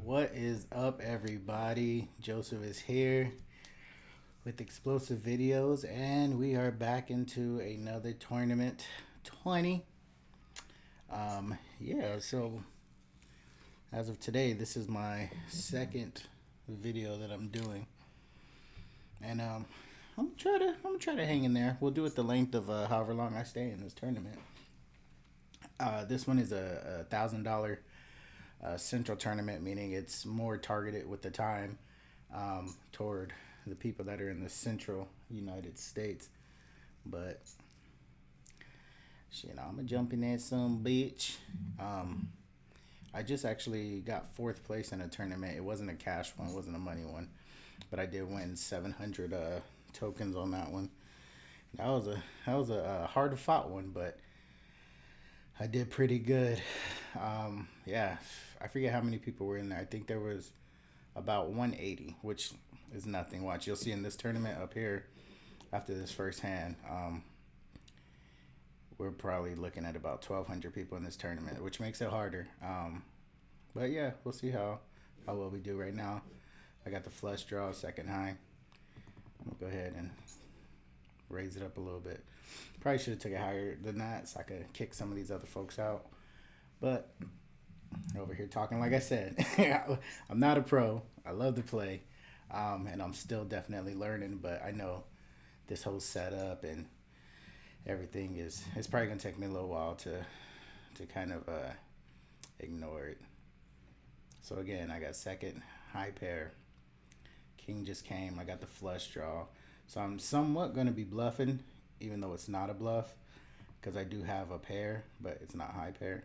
What is up, everybody? Joseph is here with Explosive Videos, and we are back into another tournament 20. So as of today, this is my second video that I'm doing, and I'm gonna try to hang in there. We'll do it the length of however long I stay in this tournament. This one is a $1,000 central tournament, meaning it's more targeted with the time toward the people that are in the central United States. But shit, I'm gonna jump in there some bitch. I just actually got fourth place in a tournament. It wasn't a cash one, it wasn't a money one, but I did win 700 tokens on that one. That was a hard fought one, but I did pretty good. I forget how many people were in there. I think there was about 180, which is nothing. Watch, you'll see in this tournament up here after this first hand. We're probably looking at about 1,200 people in this tournament, which makes it harder. But yeah, we'll see how well we do right now. I got the flush draw, second high. I'm gonna go ahead and raise it up a little bit. Probably should have took it higher than that so I could kick some of these other folks out. But over here talking, like I said, I'm not a pro. I love to play, and I'm still definitely learning. But I know this whole setup and everything it's probably gonna take me a little while to kind of ignore it. So again, I got second high pair. King just came. I got the flush draw. So I'm somewhat going to be bluffing, even though it's not a bluff, because I do have a pair, but it's not high pair.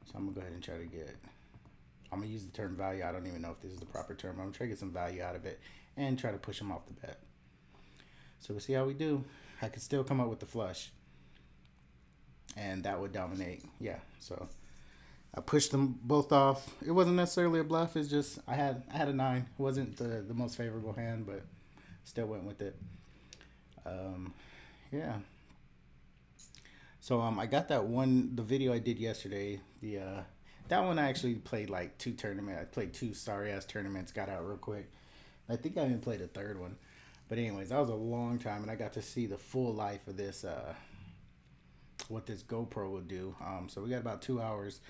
So I'm going to go ahead and try to get, I'm going to use the term value. I don't even know if this is the proper term. I'm going to try to get some value out of it and try to push him off the bet. So we'll see how we do. I could still come up with the flush, and that would dominate. Yeah, so I pushed them both off. It wasn't necessarily a bluff. It's just I had a 9. It wasn't the most favorable hand, but still went with it. Yeah. So I got that one, the video I did yesterday. That one I actually played like 2 tournaments. I played 2 sorry ass tournaments. Got out real quick. I think I even played a third one. But anyways, that was a long time, and I got to see the full life of this. What this GoPro will do. So we got about 2 hours.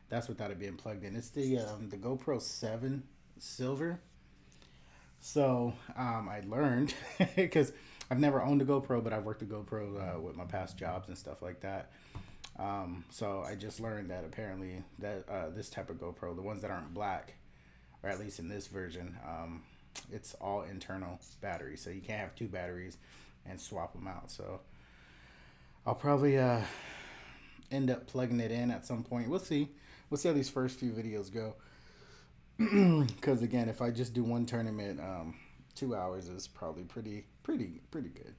That's without it being plugged in. It's the GoPro 7 Silver. So I learned, because I've never owned a GoPro, but I've worked a GoPro with my past jobs and stuff like that. So I just learned that apparently that this type of GoPro, the ones that aren't black, or at least in this version, it's all internal batteries. So you can't have 2 batteries and swap them out. So I'll probably end up plugging it in at some point. We'll see. We'll see how these first few videos go. Because again, if I just do one tournament, 2 hours is probably pretty good.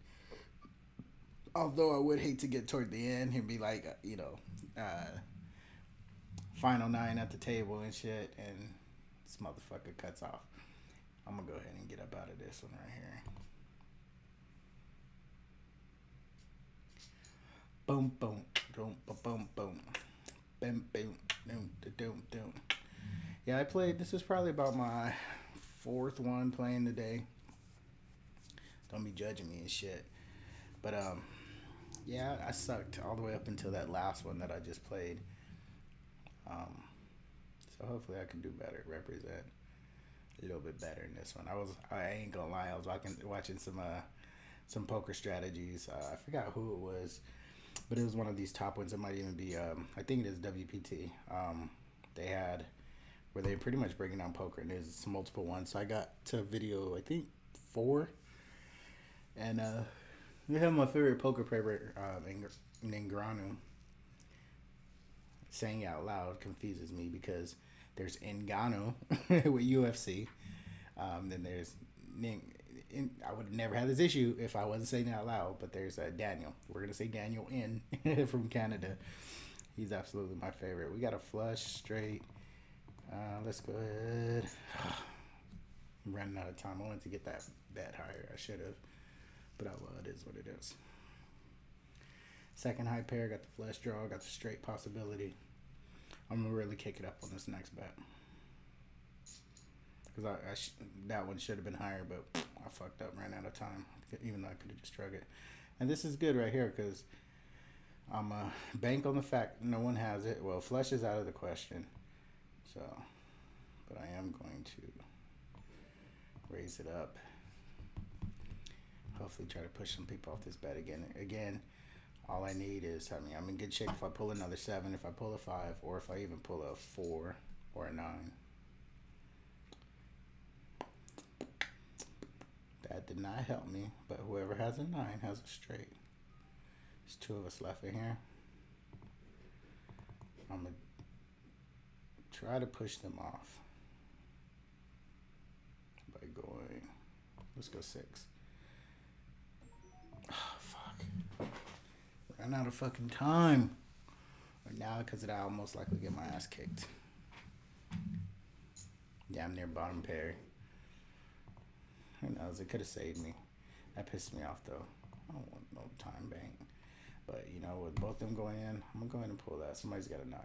Although I would hate to get toward the end and be like, final 9 at the table and shit, and this motherfucker cuts off. I'm gonna go ahead and get up out of this one right here. Boom, boom, boom, boom, boom, boom, boom, boom, boom, boom. Yeah, I played. This is probably about my 4th one playing today. Don't be judging me and shit. But yeah, I sucked all the way up until that last one that I just played. So hopefully I can do better, represent a little bit better in this one. I ain't gonna lie, I was watching some poker strategies. I forgot who it was, but it was one of these top ones. It might even be I think it is WPT. They had where they pretty much breaking down poker, and there's multiple ones. So I got to video, I think 4, and they have my favorite poker player, Ngannou. Saying out loud confuses me because there's Ngannou with UFC. Then there's I would have never had this issue if I wasn't saying it out loud, but there's Daniel. We're going to say Daniel N from Canada. He's absolutely my favorite. We got a flush straight. Let's go ahead. I'm running out of time. I wanted to get that bet higher. I should have. But it is what it is. Second high pair, got the flush draw, got the straight possibility. I'm gonna really kick it up on this next bet because that one should have been higher, but I fucked up, ran out of time. Even though I could have just drug it. And this is good right here because I'm a bank on the fact no one has it. Well, flush is out of the question. So, but I am going to raise it up. Hopefully try to push some people off this bet again. Again, all I need is, I mean, I'm in good shape if I pull another 7, if I pull a 5, or if I even pull a 4 or a 9. That did not help me, but whoever has a 9 has a straight. There's 2 of us left in here. I'm going to try to push them off by going, let's go 6. Oh, fuck. Ran out of fucking time. But now, because of that, I will most likely get my ass kicked. Yeah, I'm near bottom pair. Who knows? It could have saved me. That pissed me off, though. I don't want no time bank. But, you know, with both them going in, I'm going to go ahead and pull that. Somebody's got a 9.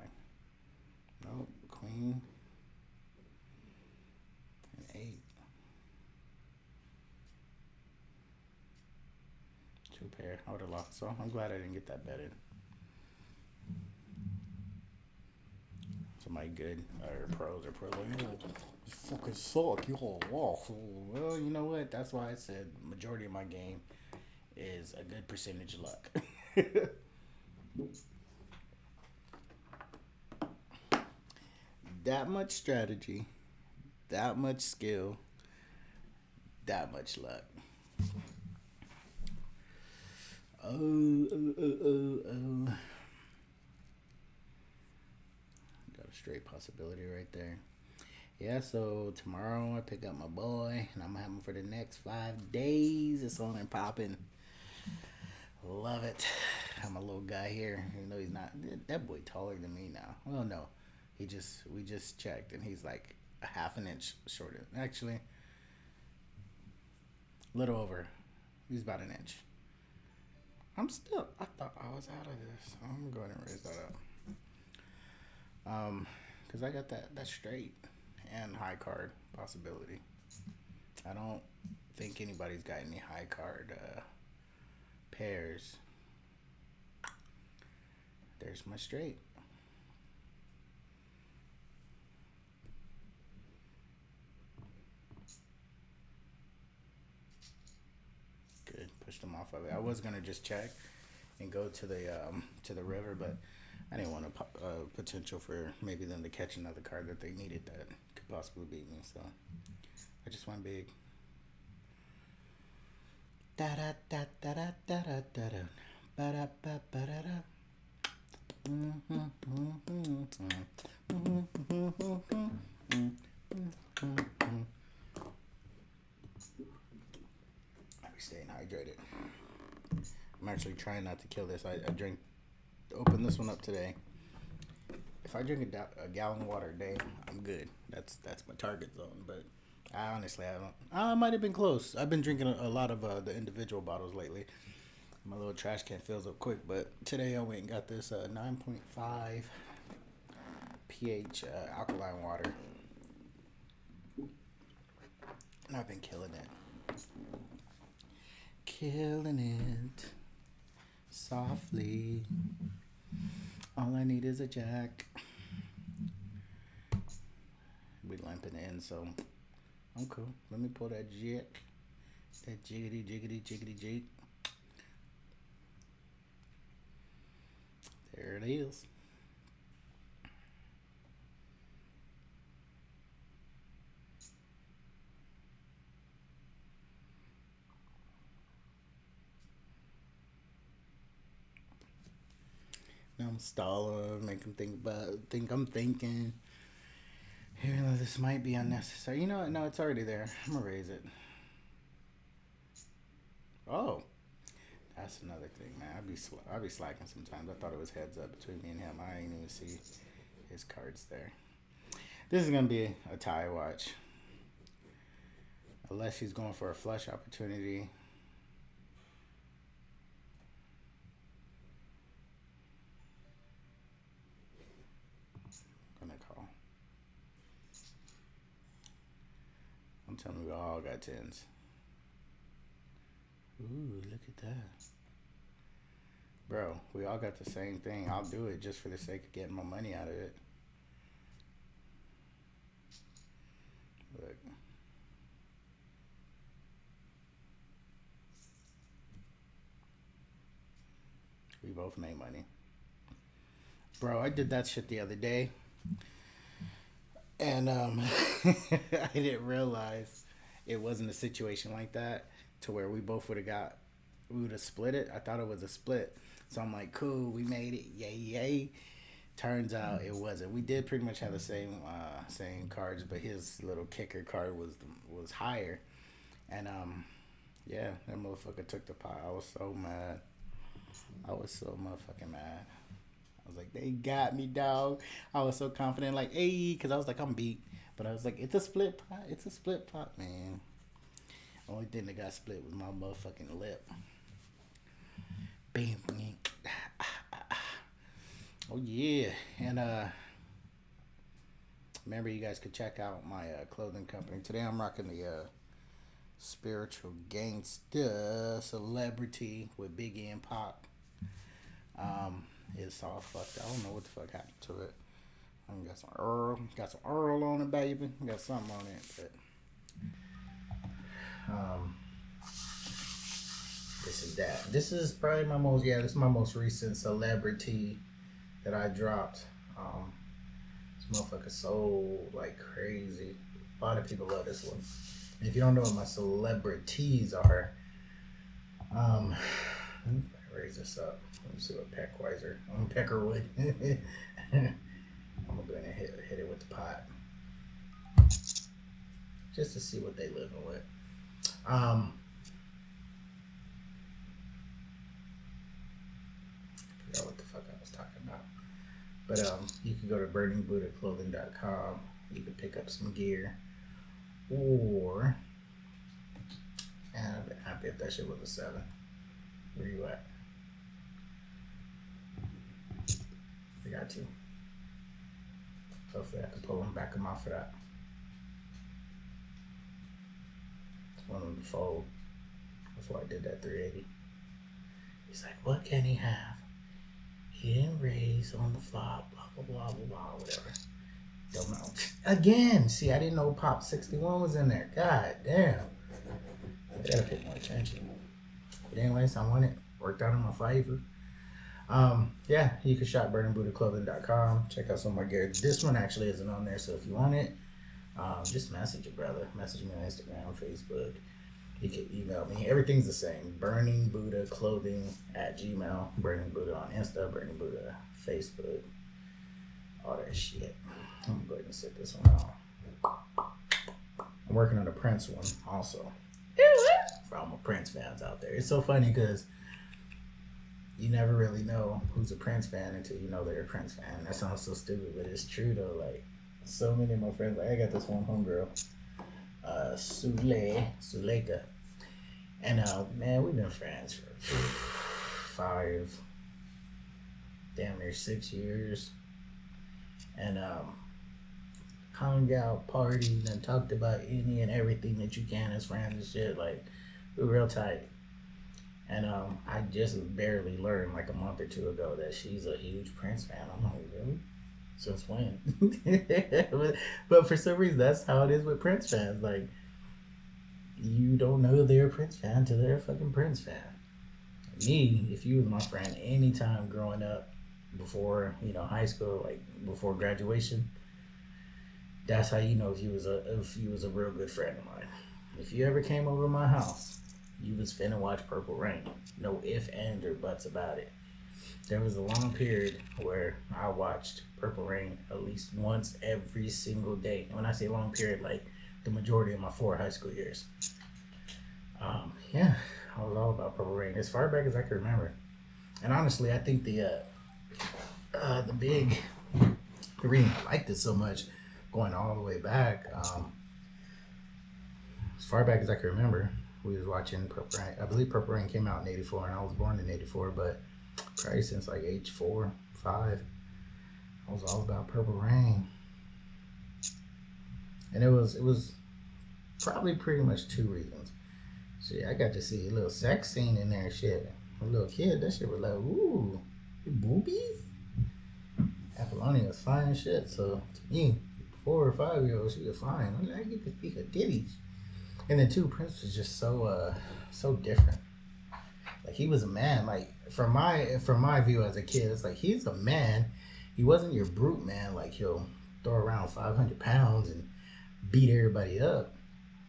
Nope. Queen. An 8. 2 pair. I would have lost. So I'm glad I didn't get that bet in. Somebody good or pros like, you fucking suck. You all lost. Well, you know what? That's why I said majority of my game is a good percentage of luck. That much strategy, that much skill, that much luck. Oh. Got a straight possibility right there. Yeah, so tomorrow I pick up my boy, and I'm going to have him for the next 5 days. It's on and popping. Love it. I'm a little guy here, even though he's not. That boy taller than me now. Well, no. We just checked, and he's like a half an inch shorter. Actually, a little over. He's about an inch. I thought I was out of this. I'm going to go ahead and raise that up. Because I got that straight and high card possibility. I don't think anybody's got any high card pairs. There's my straight. Good. Pushed them off of it. I was gonna just check and go to the river, but I didn't want a potential for maybe them to catch another card that they needed that could possibly beat me. So I just went big. Da da da da da da da da da ba da ba ba da da. I'll be staying hydrated. I'm actually trying not to kill this. I opened this one up today. If I drink a gallon of water a day, I'm good. That's my target zone. But I honestly haven't. I might have been close. I've been drinking a lot of the individual bottles lately. My little trash can fills up quick. But today I went and got this 9.5 pH alkaline water. And I've been killing it. Killing it. Softly. All I need is a jack. We limping in, so I'm cool. Let me pull that jack. That jiggity, jiggity, jiggity, jig. There it is. Now I'm stalling, make them think I'm thinking. Even though this might be unnecessary. You know what? No, it's already there. I'm gonna raise it. Oh. That's another thing, man. I'd be slacking sometimes. I thought it was heads up between me and him. I didn't even see his cards there. This is going to be a tie watch. Unless he's going for a flush opportunity. Tell me we all got 10s. Ooh, look at that. Bro, we all got the same thing. I'll do it just for the sake of getting my money out of it. Look. We both made money. Bro, I did that shit the other day. And I didn't realize it wasn't a situation like that to where we both we would have split it. I thought it was a split. So I'm like, cool, we made it. Yay, yay. Turns out it wasn't. We did pretty much have the same cards, but his little kicker card was higher. And yeah, that motherfucker took the pot. I was so mad. I was so motherfucking mad. I was like, they got me, dog. I was so confident, like, hey, because I was like, I'm beat. But I was like, it's a split pot. It's a split pot, man. Only thing that got split was my motherfucking lip. Bam, bam. Oh, yeah. And remember, you guys could check out my clothing company. Today I'm rocking the Spiritual Gangsta Celebrity with Biggie and Pac. It's all fucked. I don't know what the fuck happened to it. I got some Earl on it, baby. Got something on it, but this is that. This is probably this is my most recent celebrity that I dropped. This motherfucker sold like crazy. A lot of people love this one. And if you don't know what my celebrities are, let me raise this up. Let me see what Peckerwood. I'm gonna go ahead and hit it with the pot, just to see what they living with. Forgot what the fuck I was talking about. But you can go to burningbuddhaclothing.com. You can pick up some gear, or and I'd be happy if that shit was a 7. Where you at? I got to. Hopefully I can pull them back them off for that. One of them to fold. That's why I did that 380. He's like, what can he have? He didn't raise on the flop, blah, blah, blah, blah, blah, whatever. Don't know. Again, see, I didn't know Pop 61 was in there. God damn. I gotta pay more attention. But anyways, I won it. Worked out in my favor. Yeah, you can shop burningbuddhaclothing.com. Check out some of my gear. This one actually isn't on there, so if you want it, just message your brother. Message me on Instagram, Facebook. You can email me. Everything's the same. burningbuddhaclothing@gmail. Burning Buddha on Insta. Burning Buddha Facebook. All that shit. I'm gonna go ahead and set this one out. I'm working on a Prince one also. For all my Prince fans out there. It's so funny because you never really know who's a Prince fan until you know they're a Prince fan. That sounds so stupid, but it's true though. Like, so many of my friends, like I got this one homegirl, Suleika. And man, we've been friends for 5, damn near 6 years. And hung out, partied, and talked about any and everything that you can as friends and shit. Like, we're real tight. And I just barely learned like a month or 2 ago that she's a huge Prince fan. I'm like, really? Since when? but for some reason, that's how it is with Prince fans. Like, you don't know they're a Prince fan until they're a fucking Prince fan. Me, if you was my friend anytime growing up, before, high school, like before graduation, that's how you know if you was a real good friend of mine. If you ever came over to my house, you was finna watch Purple Rain. No ifs, ands, or buts about it. There was a long period where I watched Purple Rain at least once every single day. And when I say long period, like the majority of my 4 high school years. Yeah, I was all about Purple Rain as far back as I can remember. And honestly, I think the reason I liked it so much, going all the way back, as far back as I can remember, we was watching Purple Rain. I believe Purple Rain came out in '84, and I was born in '84, but probably since like age 4, 5, I was all about Purple Rain. And it was probably pretty much 2 reasons. Shit, I got to see a little sex scene in there. Shit, a little kid, that shit was like, ooh, boobies. Apollonia was fine as shit. So to me, 4 or 5 year old, she was fine. I'm like, I get to speak her titties. And then 2, Prince was just so different. Like he was a man. Like from my view as a kid, it's like he's a man. He wasn't your brute man. Like he'll throw around 500 pounds and beat everybody up.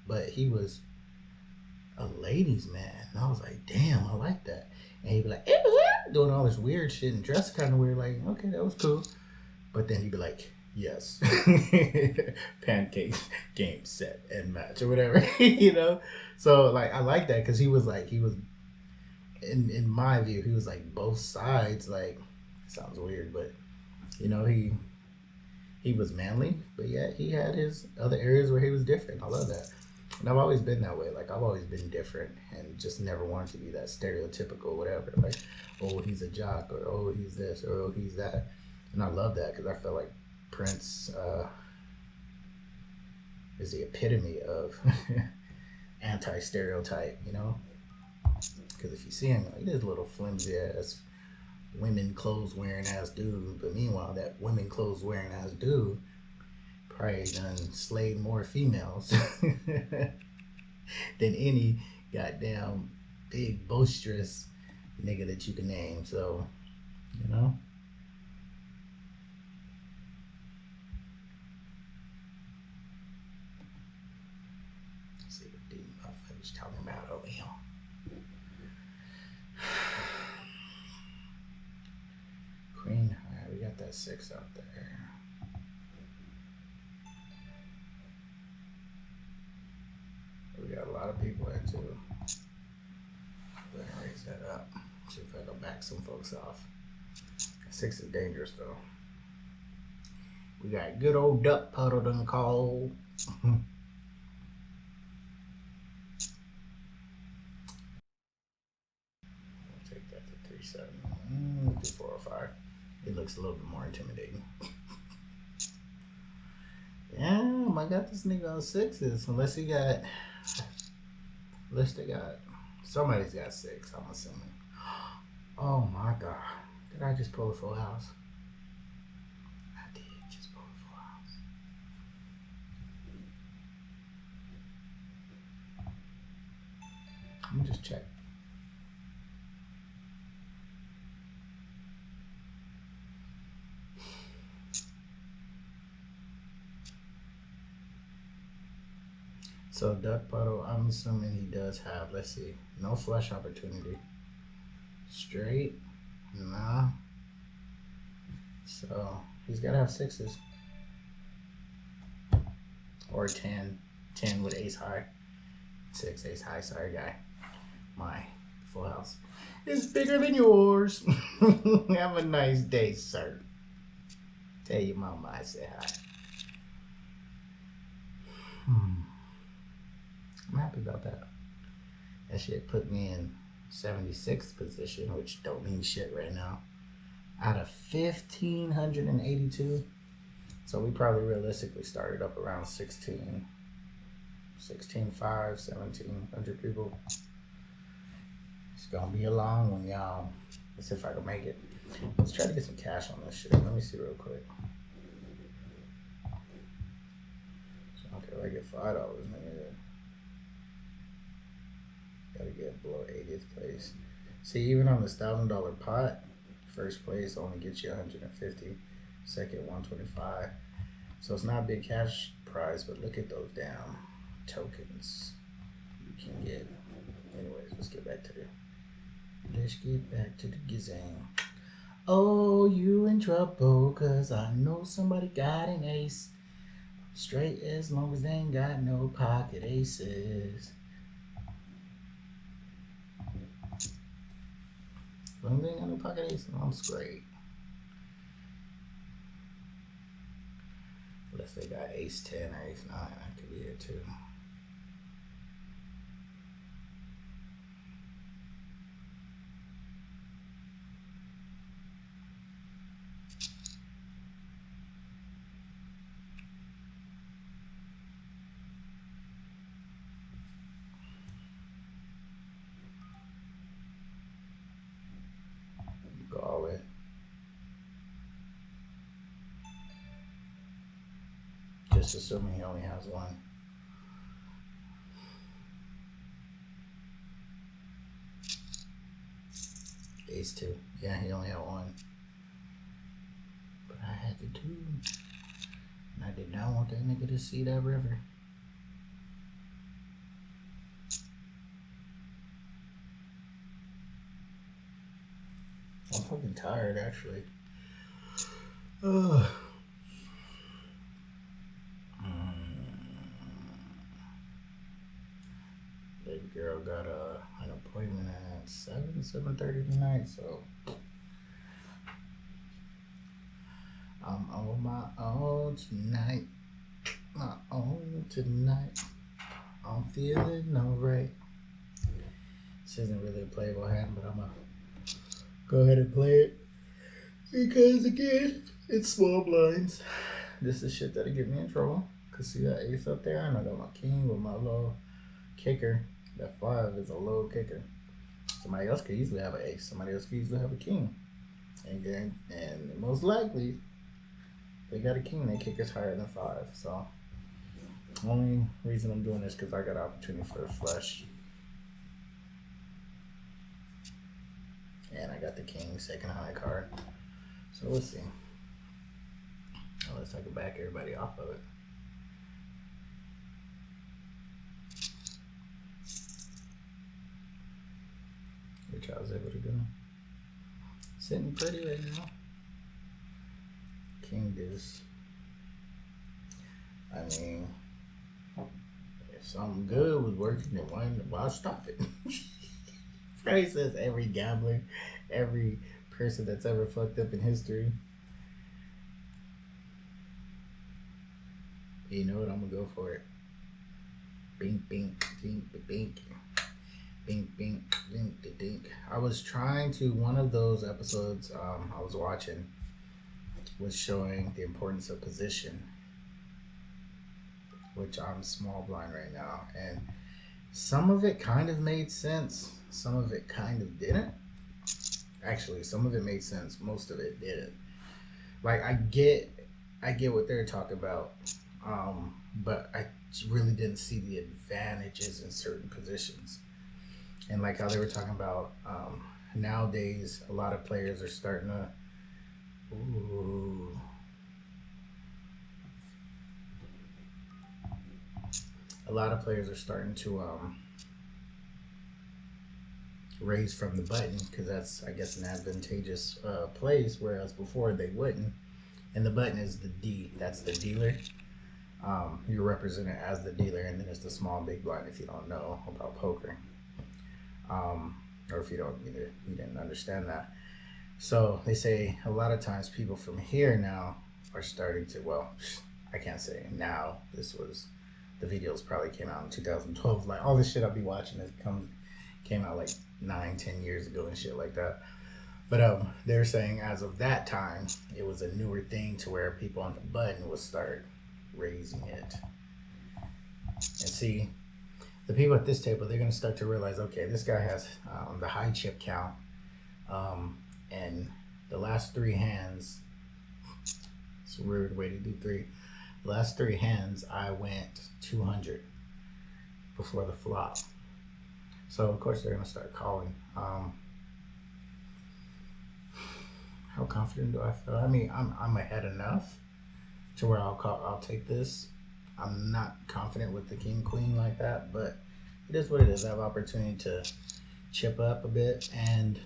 But he was a ladies' man. And I was like, damn, I like that. And he'd be like, doing all this weird shit and dressed kind of weird. Like, okay, that was cool. But then he'd be like, yes, pancakes, game, set, and match, or whatever, you know? So, like, I like that because he was, in my view, he was, like, both sides. Like, it sounds weird, but, you know, he was manly, but yet he had his other areas where he was different. I love that. And I've always been that way. Like, I've always been different and just never wanted to be that stereotypical whatever. Like, oh, he's a jock, or oh, he's this, or oh, he's that. And I love that because I feel like Prince is the epitome of anti-stereotype, you know? Because if you see him, like, he's a little flimsy ass, women clothes wearing ass dude. But meanwhile, that women clothes wearing ass dude probably done slayed more females than any goddamn big boisterous nigga that you can name. So, you know. Let's see what the motherfuckers talking about over here. Queen, alright, we got that 6 out there. We got a lot of people into. Go ahead and raise that up. See if I can back some folks off. 6 is dangerous though. We got good old duck puddle done called. Take that to 3-7. 4 or 5. It looks a little bit more intimidating. Damn, I got this nigga on 6s. Unless they got. Somebody's got 6, I'm assuming. Oh my god. Did I just pull a full house? I did just pull a full house. Let me just check. So Duck Puddle, I'm assuming he does have, let's see, no flush opportunity. Straight? Nah. So he's got to have 6s. Or 10. 10 with ace high. 6 ace high, sorry guy. My full house is bigger than yours. Have a nice day, sir. Tell your mama I say hi. I'm happy about that. That shit put me in 76th position, which don't mean shit right now. Out of 1,582. So we probably realistically started up around 16, 16,500, 1,700 people. It's gonna be a long one, y'all. Let's see if I can make it. Let's try to get some cash on this shit. Let me see real quick. Okay, I get $5, nigga. Gotta get below 80th place. See, even on this $1,000 pot, first place only gets you 150, second 125. So it's not a big cash prize, but look at those damn tokens you can get. Anyways, let's get back to the gizang. Oh, you in trouble, cause I know somebody got an ace. Straight as long as they ain't got no pocket aces. As long as they ain't got no pocket aces, I'm straight. Unless they got ace 10 or ace 9, that could be it too. just assuming he only has one. Ace 2. Yeah, he only had one. But I had the 2. And I did not want that nigga to see that river. I'm fucking tired, actually. Ugh. Baby girl got an appointment at 7:30 tonight, so I'm on my own tonight. My own tonight. I'm feeling alright. This isn't really a playable hand, but I'm gonna go ahead and play it because again, it's small blinds. This is shit that'll get me in trouble. Cause see that ace up there, and I got my king with my low kicker. That 5 is a low kicker. Somebody else could easily have an ace. Somebody else could easily have a king. And most likely, they got a king. Their kicker's higher than 5. So, only reason I'm doing this because I got opportunity for the flush. And I got the king, second high card. So let's see. Unless I can back everybody off of it. Which I was able to do. Sitting pretty right now. King deuce. I mean, if something good was working, then why stop it? Probably says every gambler, every person that's ever fucked up in history. You know what? I'm gonna go for it. Bink, bink, bink, bink. Bink, bink, bink, bink. I was trying to, one of those episodes I was watching was showing the importance of position, which I'm small blind right now. And some of it kind of made sense. Some of it kind of didn't. Actually, some of it made sense. Most of it didn't. Like, I get what they're talking about. But I really didn't see the advantages in certain positions. And like how they were talking about, nowadays, a lot of players are starting to, raise from the button because that's, I guess, an advantageous place, whereas before they wouldn't. And the button is the D, that's the dealer. You're represented as the dealer, and then it's the small big blind if you don't know about poker. Or if you didn't understand that. So they say a lot of times people from here now are starting to, well, I can't say now, the videos probably came out in 2012, like all this shit I'll be watching came out like 9-10 years ago and shit like that. But they're saying as of that time, it was a newer thing to where people on the button would start raising it. And see, the people at this table, they're going to start to realize, okay, this guy has the high chip count. And the last 3 hands, it's a weird way to do 3. The last 3 hands, I went 200 before the flop. So, of course, they're going to start calling. How confident do I feel? I mean, I'm ahead enough to where I'll take this. I'm not confident with the king queen like that, but it is what it is. I have opportunity to chip up a bit and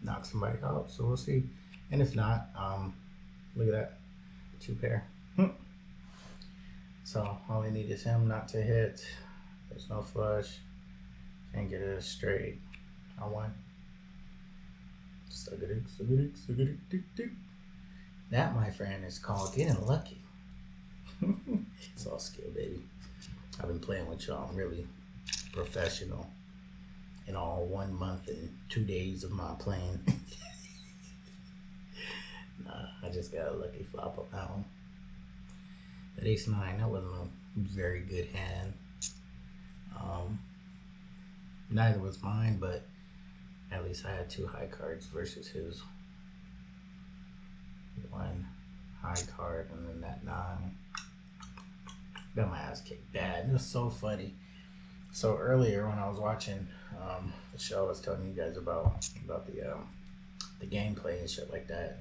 knock somebody out, so we'll see. And if not, look at that, 2 pair. So all I need is him not to hit. There's no flush. Can't get it straight. I won. That, my friend, is called getting lucky. It's all skill, baby. I've been playing with y'all. I'm really professional in all 1 month and 2 days of my playing. Nah, I just got a lucky flop on that one. That ace-9, that wasn't a very good hand. Neither was mine, but at least I had 2 high cards versus his 1 high card and then that 9. Got my ass kicked bad. It was so funny. So earlier when I was watching the show, I was telling you guys about the gameplay and shit like that.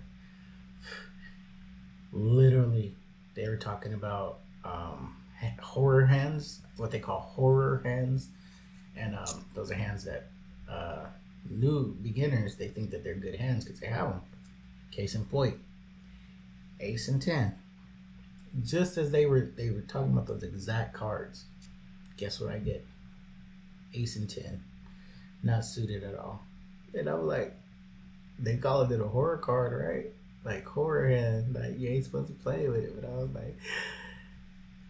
Literally, they were talking about horror hands, what they call horror hands, and those are hands that new beginners, they think that they're good hands because they have them. Case in point, Ace and 10. Just as they were talking about those exact cards, guess what I get? Ace and 10, not suited at all. And I was like, they called it a horror card, right? Like horror hand, like you ain't supposed to play with it. But I was like,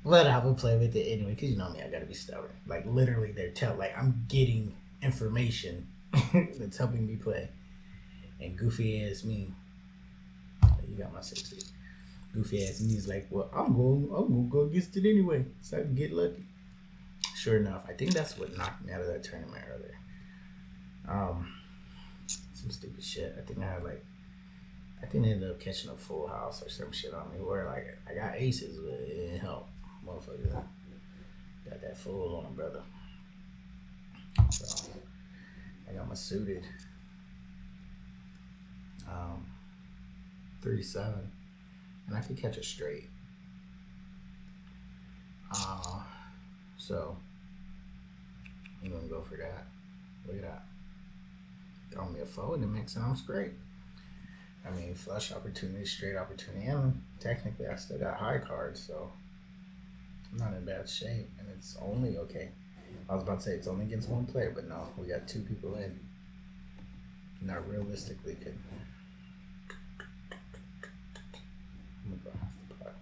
but I will play with it anyway, because you know me, I gotta be stubborn. Like literally, like I'm getting information that's helping me play. And goofy ass me, you got my 60. Goofy ass me is like, well, I'm gonna go against it anyway, so I can get lucky. Sure enough, I think that's what knocked me out of that tournament earlier. Some stupid shit. I think I ended up catching a full house or some shit on me where like I got aces, but it didn't help. Motherfucker got that full on him, brother. So I got my suited 3-7, and I could catch a straight. So I'm gonna go for that. Look at that. Throw me a foe in the mix and I'm straight. I mean, flush opportunity, straight opportunity, and technically I still got high cards, so I'm not in bad shape. And it's only okay. I was about to say it's only against one player, but no, we got 2 people in. Not realistically could. I'm gonna go half the pot.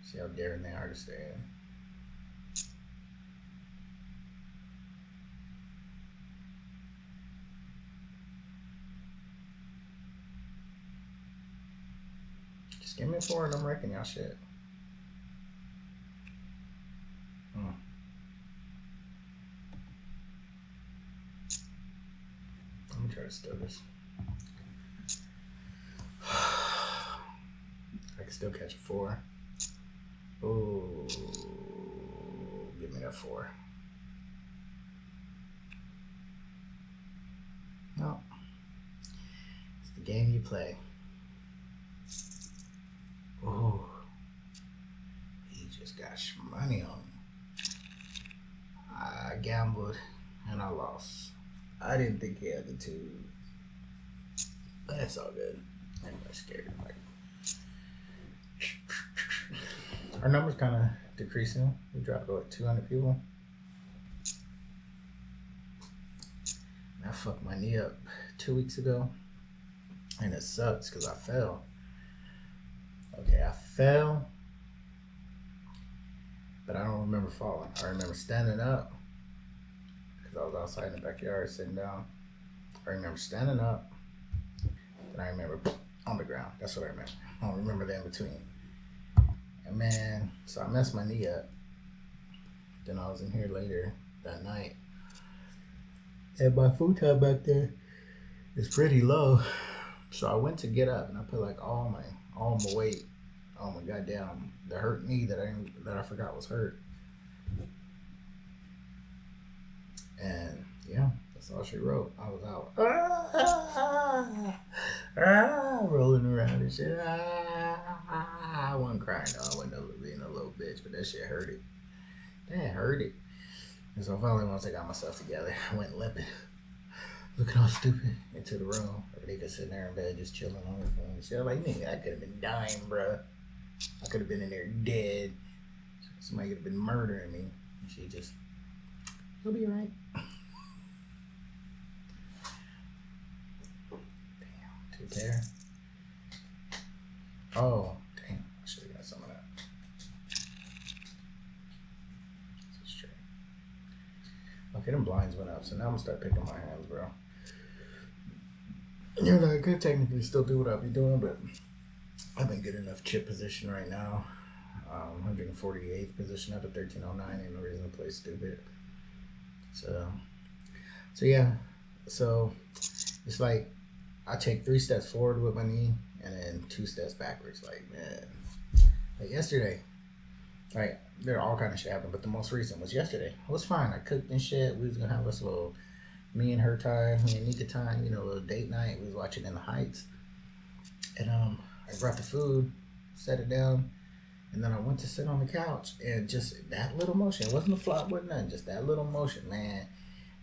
See how daring they are to stay in. Just give me a 4 and I'm wrecking y'all shit. Let me try to steal this. I can still catch a 4. Ooh, give me that 4. No, it's the game you play. Ooh, he just got money on me. I gambled and I lost. I didn't think he had the 2. But that's all good. I'm not scared. Like, our number's kind of decreasing. We dropped what, 200 people. I fucked my knee up 2 weeks ago, and it sucks because I fell. Okay, I fell, but I don't remember falling. I remember standing up because I was outside in the backyard sitting down. I remember standing up, and I remember on the ground. That's what I remember. I don't remember the in between. And man, so I messed my knee up. Then I was in here later that night, and my futon back there is pretty low. So I went to get up, and I put like all my weight on my goddamn the hurt knee that I forgot was hurt. And yeah, that's all she wrote. I was out, rolling around and shit. I wasn't crying though. I wasn't being a little bitch, but that shit hurt it. That hurt it. And so finally, once I got myself together, I went limping, looking all stupid, into the room. They just sitting there in bed, just chilling on the phone. Shit, I'm like, nigga, I could have been dying, bruh. I could have been in there dead. Somebody could have been murdering me. And she just, you'll be right. Damn, 2 pair. Oh, damn, I should have got some of that. Straight. Okay, them blinds went up, so now I'm gonna start picking my hands, bro. You know, I could technically still do what I'll be doing, but I'm in good enough chip position right now. 148th position out of 1309. Ain't no reason to play stupid. So yeah. So it's like I take 3 steps forward with my knee and then 2 steps backwards. Like, man. Like yesterday, Like, there are all kind of shit happening, but the most recent was yesterday. It was fine. I cooked and shit. We was gonna have this little me and her time, me and Nika time, you know, a little date night. We was watching In the Heights. And I brought the food, set it down, and then I went to sit on the couch, and just that little motion, it wasn't a flop, wasn't nothing, just that little motion, man,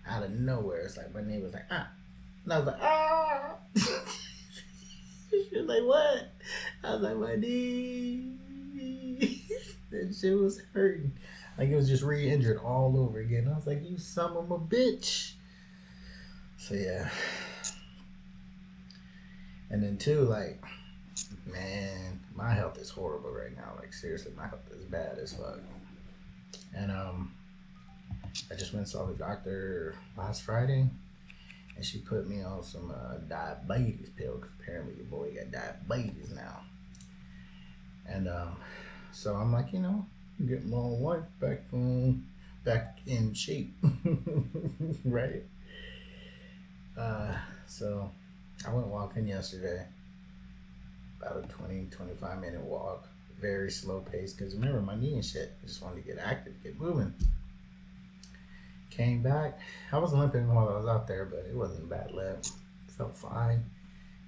out of nowhere. It's like my neighbor was like, ah. And I was like, ah. She was like, what? I was like, my knee. That shit was hurting. Like it was just re-injured all over again. I was like, you son of a bitch. So yeah. And then too, like, man, my health is horrible right now. Like seriously, my health is bad as fuck. And I just went and saw the doctor last Friday, and she put me on some diabetes pill because apparently your boy got diabetes now. And so I'm like, you know, get my wife back in shape, right? So I went walking yesterday, about a 20-25 minute walk, very slow pace, because remember my knee and shit, I just wanted to get active, get moving. Came back, I was limping while I was out there, but it wasn't a bad limp, felt fine,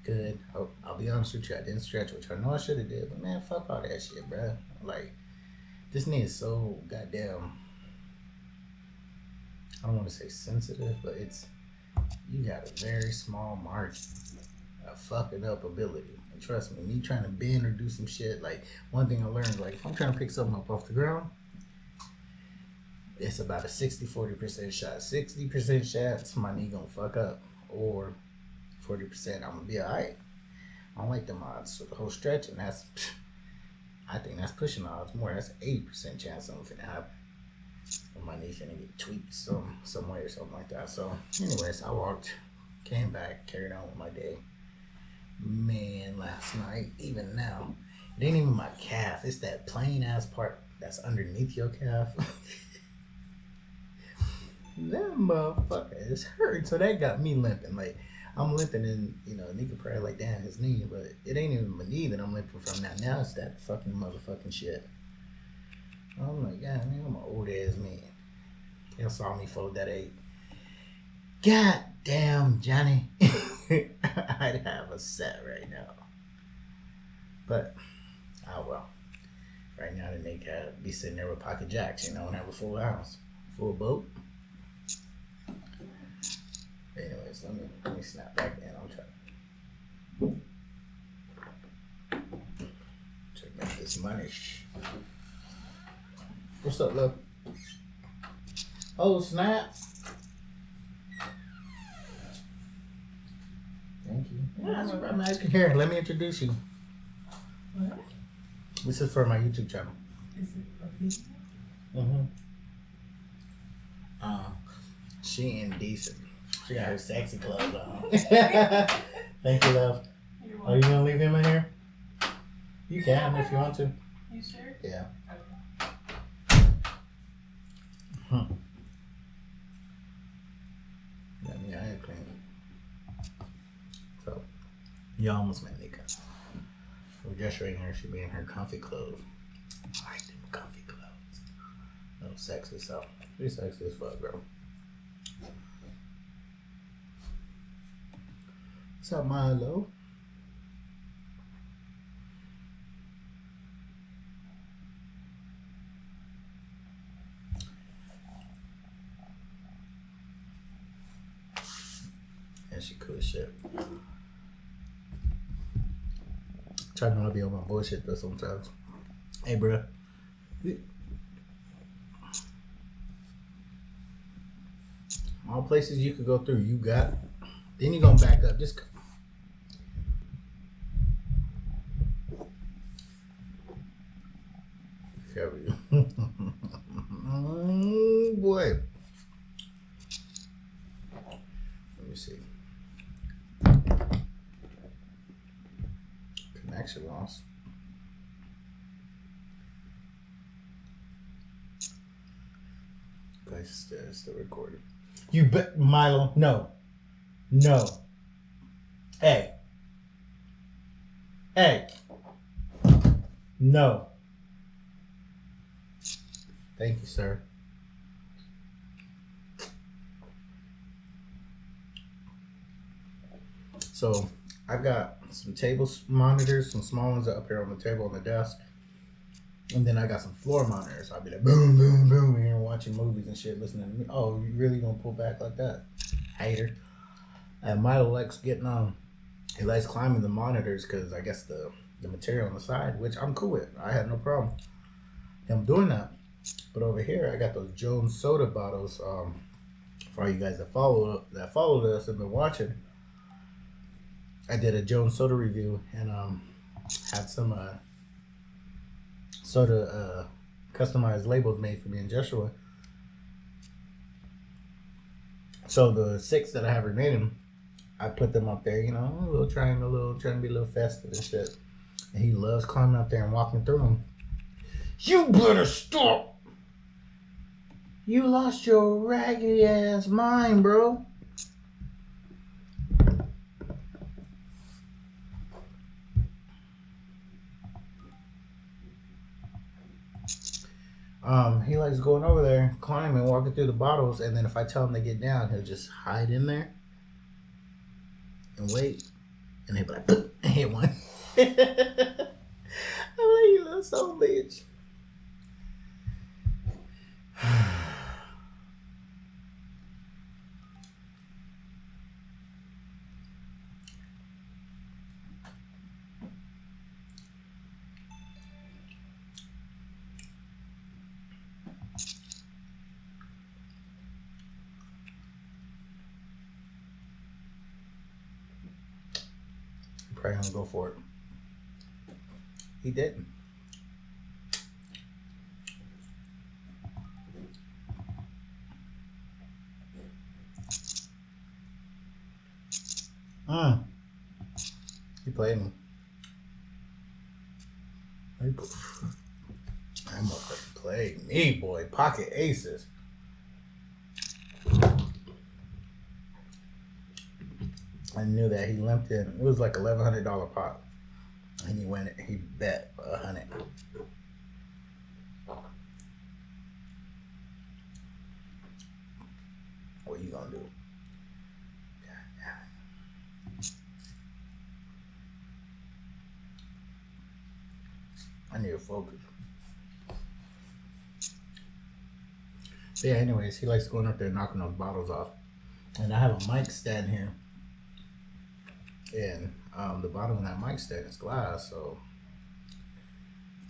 good. I'll be honest with you, I didn't stretch, which I know I should have did, but man, fuck all that shit, bro. Like, this knee is so goddamn, I don't want to say sensitive, but it's, you got a very small margin of fucking up ability. And trust me trying to bend or do some shit, like one thing I learned, like if I'm trying to pick something up off the ground, it's about a 60-40% shot. 60% chance my knee gonna fuck up, or 40% I'm gonna be alright. I don't like them odds. So the whole stretch, and that's, I think that's pushing the odds more. That's 80% chance something finna happen. My knee finna get tweaked some way or something like that. So anyways, I walked, came back, carried on with my day. Man, last night, even now, it ain't even my calf. It's that plain ass part that's underneath your calf. That motherfucker is hurt. So that got me limping. Like, I'm limping, and you know, nigga probably like, damn, his knee, but it ain't even my knee that I'm limping from now. Now it's that fucking motherfucking shit. I'm like, God, man, I'm an old ass man. Y'all saw me fold that 8. God damn, Johnny. I'd have a set right now. But, oh well. Right now, the nigga be sitting there with pocket jacks, you know, and have a full house. Full boat. Anyways, let me snap back in. I'm trying to make this money. What's up, love? Oh, snap. Thank you. Yeah, I'm asking. Here, let me introduce you. What? This is for my YouTube channel. Is it a video? She indecent. She got her sexy clothes on. Thank you, love. Are you gonna leave him in here? You can if you want to. You sure? Yeah. Yeah, I ain't playing. So, you almost met Nika. We're just right here. She be in her comfy clothes. I like them comfy clothes. No sexy stuff. She's sexy as fuck, bro. What's up, Milo? Yeah, she cool as shit. Try not to be on my bullshit though sometimes. Hey, bro. All places you could go through, you got. Then you gonna back up. Just cover you. Oh boy. Let me see. Connection loss. Guys, still recording. You bet, Milo. No. No. Hey. Hey. No. Thank you, sir. So I've got some table monitors, some small ones up here on the table on the desk. And then I got some floor monitors. I'll be like, boom, boom, boom, and you're watching movies and shit, listening to me. Oh, you really gonna pull back like that? Hater. And Milo likes getting on. He likes climbing the monitors because I guess the material on the side, which I'm cool with. I had no problem him doing that. But over here, I got those Jones soda bottles. For all you guys that followed us and been watching, I did a Jones soda review and had some soda customized labels made for me and Joshua. So the 6 that I have remaining, I put them up there, you know, a little triangle, trying to be a little festive and shit. And he loves climbing up there and walking through them. You better stop! You lost your raggedy ass mind, bro. He likes going over there, climbing, walking through the bottles, and then if I tell him to get down, he'll just hide in there and wait, and he'll be like, and hit one. I'm like, you little son bitch. Probably gonna go for it. He didn't. He played me. That motherfucker played me, boy. Pocket aces. I knew that he limped in. It was like $1,100 pot, and he went. He bet 100. What you gonna do? I need to focus. So yeah. Anyways, he likes going up there and knocking those bottles off, and I have a mic stand here. And the bottom of that mic stand is glass, so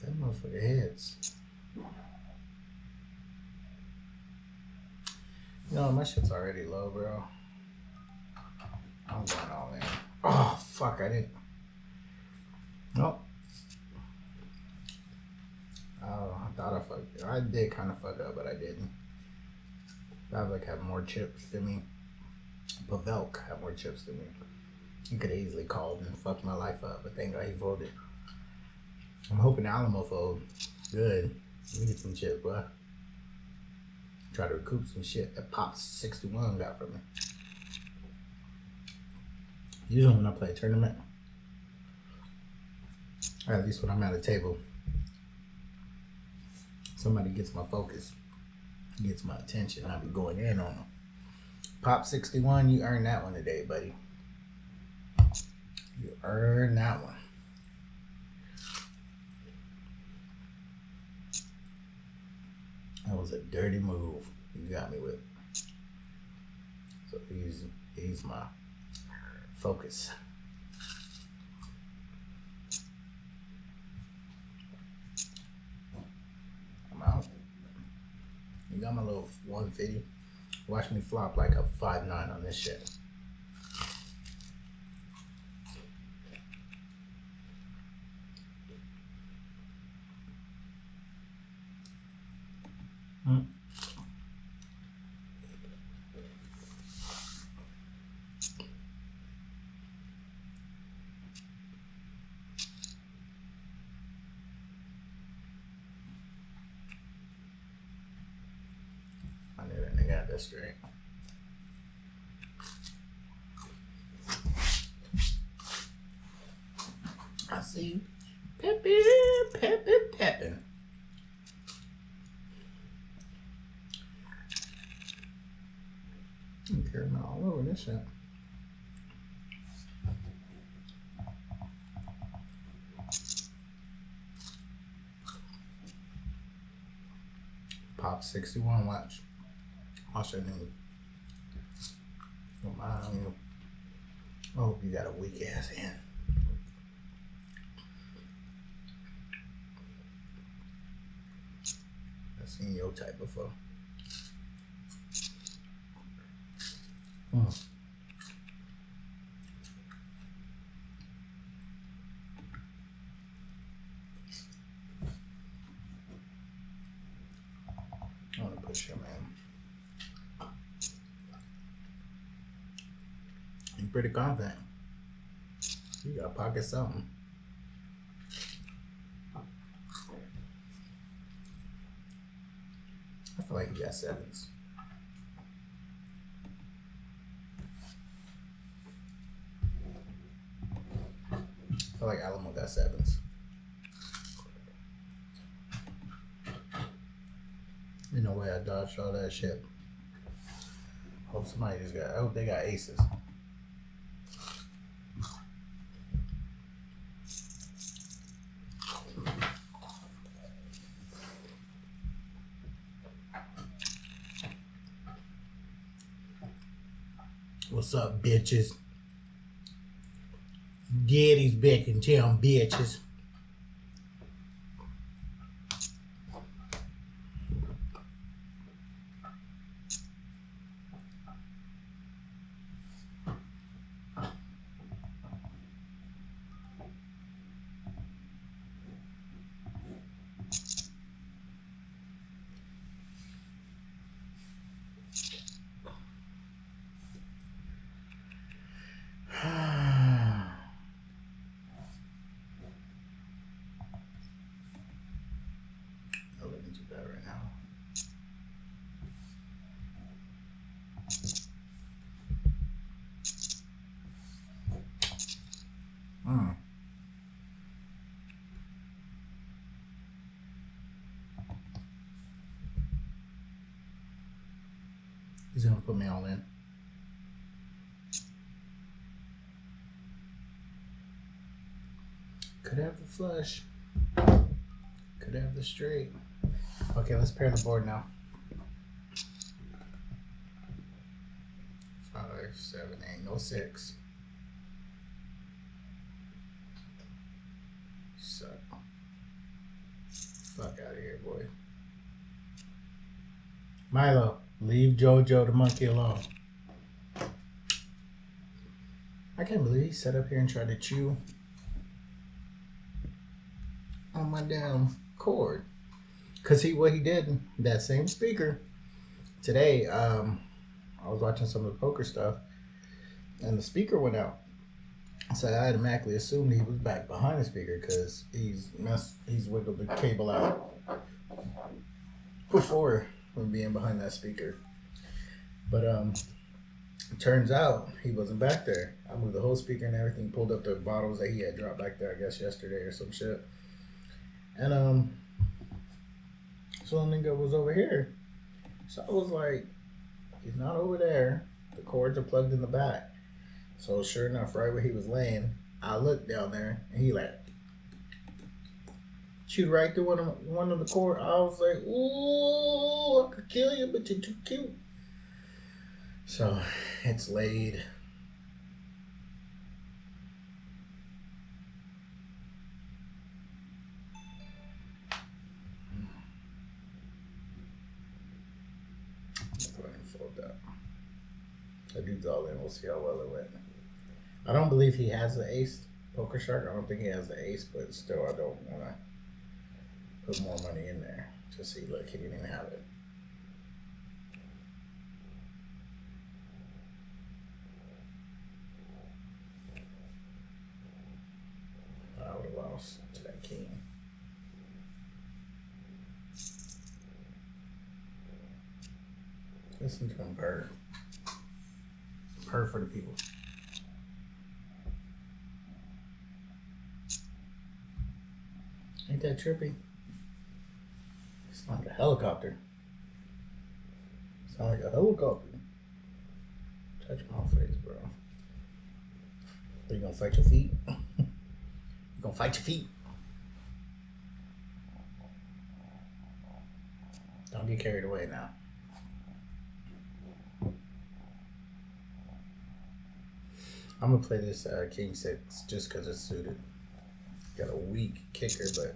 that motherfucker hits. You know, my shit's already low, bro. I'm going all in. Oh, fuck, I didn't. Nope. Oh, I thought I fucked it. I did kind of fuck up, but I didn't. Pavlik had more chips than me. Pavelk had more chips than me. He could have easily called and fucked my life up, but thank God he folded. I'm hoping Alamo fold. Good. Let me get some chips, boy. Try to recoup some shit that Pop 61 got from me. Usually when I play a tournament, or at least when I'm at a table, somebody gets my focus, gets my attention, I'll be going in on them. Pop 61, you earned that one today, buddy. You earned that one. That was a dirty move you got me with. So he's my focus. I'm out. You got my little 150. Watch me flop like a 5-9 on this shit. I knew that nigga had that straight. I see you. Peppin'. caramel all over this shit. Pop 61, watch. Watch that nigga. Don't mind you. I hope you got a weak ass hand. I've seen your type before. I want to push him, man. You're pretty confident. You got to pocket something. I feel like you got sevens. I feel like Alamo got sevens. Ain't no way I dodged all that shit. Hope somebody just got. I hope they got aces. What's up, bitches? Daddy's back in town, bitches. He's gonna put me all in. Could have the flush. Could have the straight. Okay, let's pair the board now. 5, 7, 8, no 6. Suck. Fuck out of here, boy. Milo, leave JoJo the monkey alone. I can't believe he sat up here and tried to chew on my damn cord. Cause what he did, that same speaker today, I was watching some of the poker stuff and the speaker went out. So I automatically assumed he was back behind the speaker because he's wiggled the cable out before from being behind that speaker. But it turns out he wasn't back there. I moved the whole speaker and everything, pulled up the bottles that he had dropped back there, I guess yesterday or some shit. And so the nigga was over here. So I was like, he's not over there. The cords are plugged in the back. So sure enough, right where he was laying, I looked down there and he like chewed right through one of the cords. I was like, ooh, I could kill you, but you're too cute. So it's laid. Go ahead and fold that. The dude's all in. We'll see how well it went. I don't believe he has the ace, Poker Shark. I don't think he has the ace, but still, I don't want to put more money in there to see. Look, he didn't even have it. I would have lost to that king. Listen to him purr. Purr for the people. Ain't that trippy? It's like a helicopter. Sound like a helicopter. Touch my face, bro. Are you gonna fight your feet? You gonna fight your feet? Don't get carried away now. I'm gonna play this King 6 just because it's suited. Got a weak kicker, but.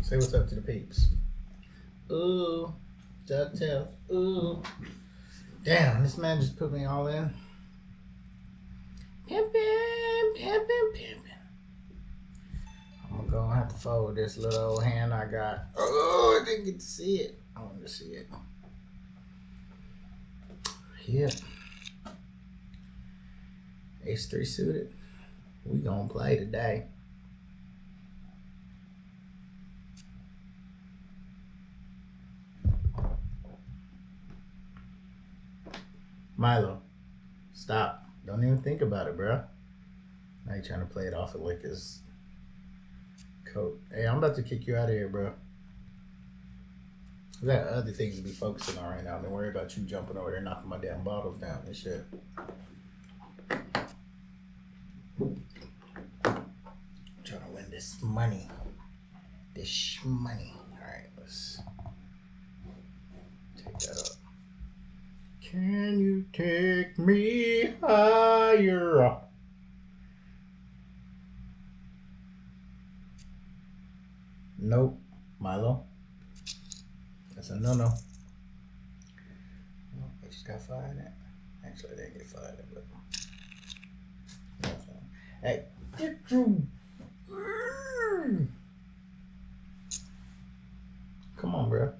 Say what's up to the peeps. Ooh, DuckTales. Ooh. Damn, this man just put me all in. Pimpin'. I'm gonna have to fold this little old hand I got. Oh, I didn't get to see it. I wanted to see it. Yeah. Ace-3 suited. We gonna play today. Milo, stop. Don't even think about it, bro. Now you're trying to play it off of like his coat. Hey, I'm about to kick you out of here, bro. I got other things to be focusing on right now. Don't worry about you jumping over there knocking my damn bottles down and shit. I'm trying to win this money. This money. Alright, let's take that up. Can you take me higher? Nope, Milo. That's a no-no. Oh, I just got fired at. Actually, I didn't get fired at, but. Hey, get you. Come on, bro.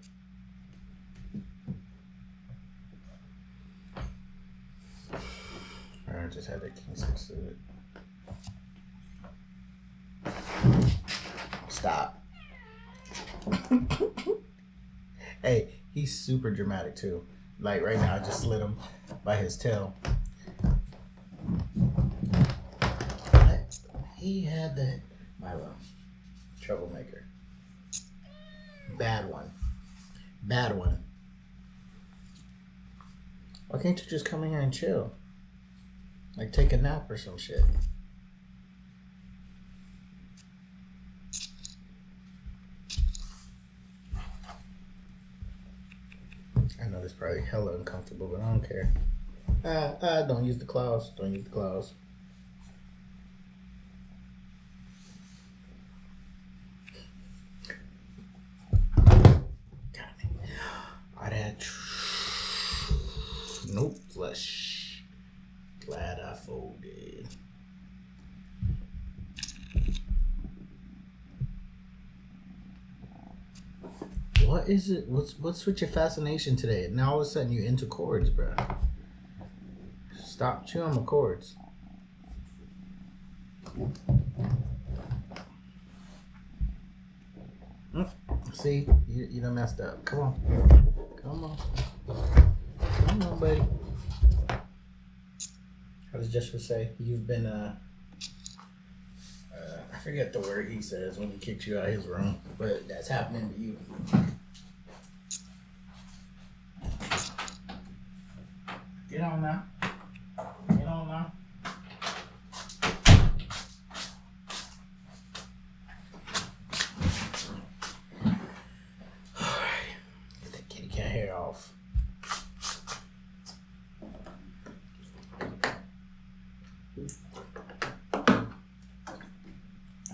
I just had that King 6 to it. Stop. Hey, he's super dramatic too. Like right now, I just slid him by his tail. He had the Milo. Troublemaker. Bad one. Bad one. Why can't you just come in here and chill? Like take a nap or some shit. I know this is probably hella uncomfortable, but I don't care. Don't use the claws. Don't use the claws. I'd had nope flush. Glad I folded. What is it? What's with your fascination today? Now all of a sudden you into chords, bro. Stop chewing my chords. See, you done messed up. Come on. Come on. Come on, buddy. How does Joshua say? You've been, I forget the word he says when he kicks you out of his room, but that's happening to you. Get on now. Get on now. Get that kitty cat hair off.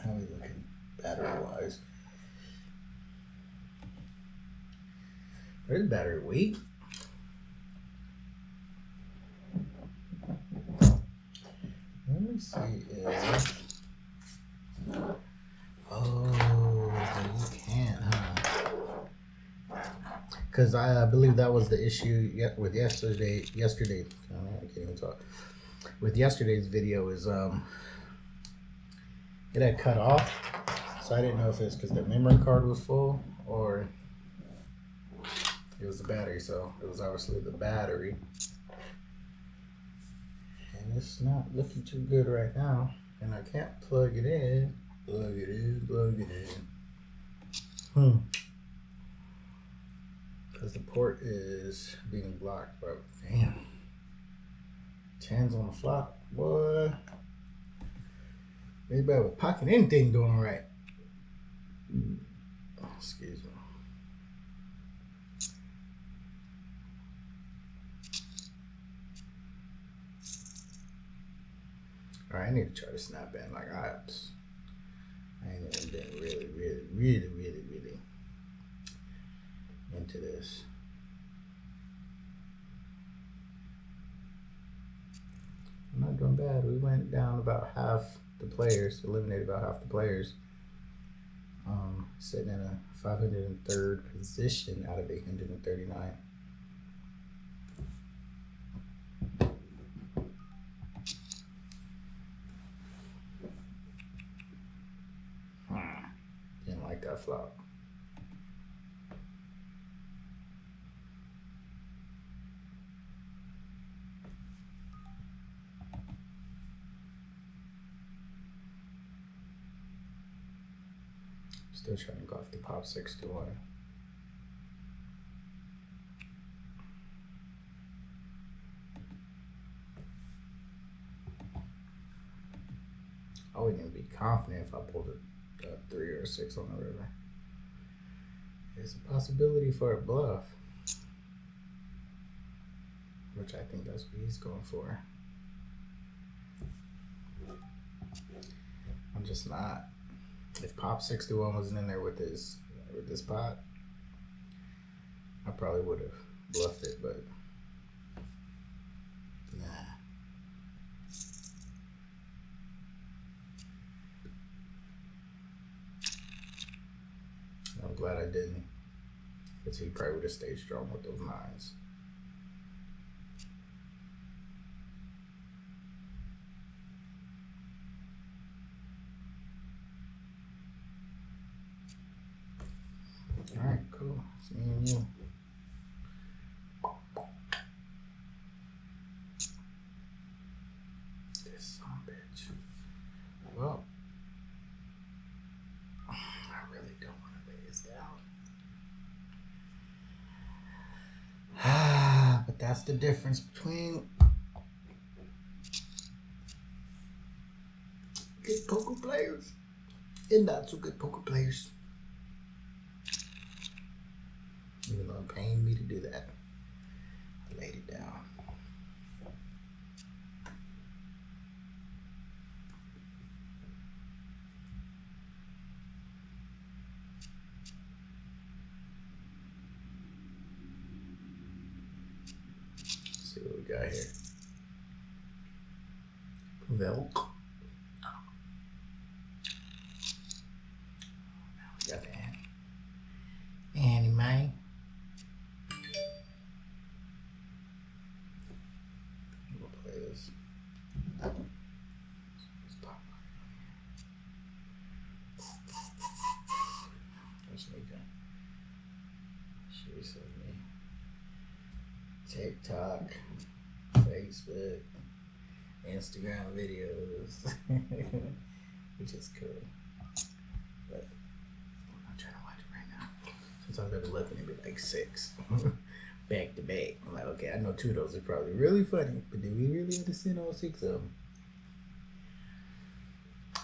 How are we looking battery-wise? Where's the battery weight? Let me see if... Oh, you can't, huh? Because I believe that was the issue with yesterday. I can't even talk. With yesterday's video is it had cut off, so I didn't know if it's because the memory card was full or it was the battery. So it was obviously the battery. And it's not looking too good right now. And I can't plug it in. Plug it in. Because the port is being blocked, but damn. 10s on the flop, boy. Anybody with pocket anything doing all right. Excuse me. All right, I need to try to snap in like I ain't even been really into this. I'm not doing bad. We went down about half the players, eliminated about half the players. Sitting in a 503rd position out of 839. Didn't like that flop. Still trying to go off the pop 61. I wouldn't even be confident if I pulled a 3 or a 6 on the river. There's a possibility for a bluff, which I think that's what he's going for. I'm just not. If Pop 61 wasn't in there with this pot, I probably would have bluffed it, but nah. I'm glad I didn't, because he probably would have stayed strong with those 9s. All right, cool. It's me and you. This son of a bitch. Well, I really don't want to lay this down. But that's the difference between good poker players and not so good poker players. Even though it pained me to do that, I laid it down. Let's see what we got here. Velk. We got Annie. We'll play this. Let's pop Let's make a. Should we send me TikTok, Facebook, Instagram videos, which is cool. But I'm not trying to watch it right now. Sometimes I've been looking at it like 6 back to back. I'm like, okay, I know 2 of those are probably really funny, but did we really have to send all 6 of them?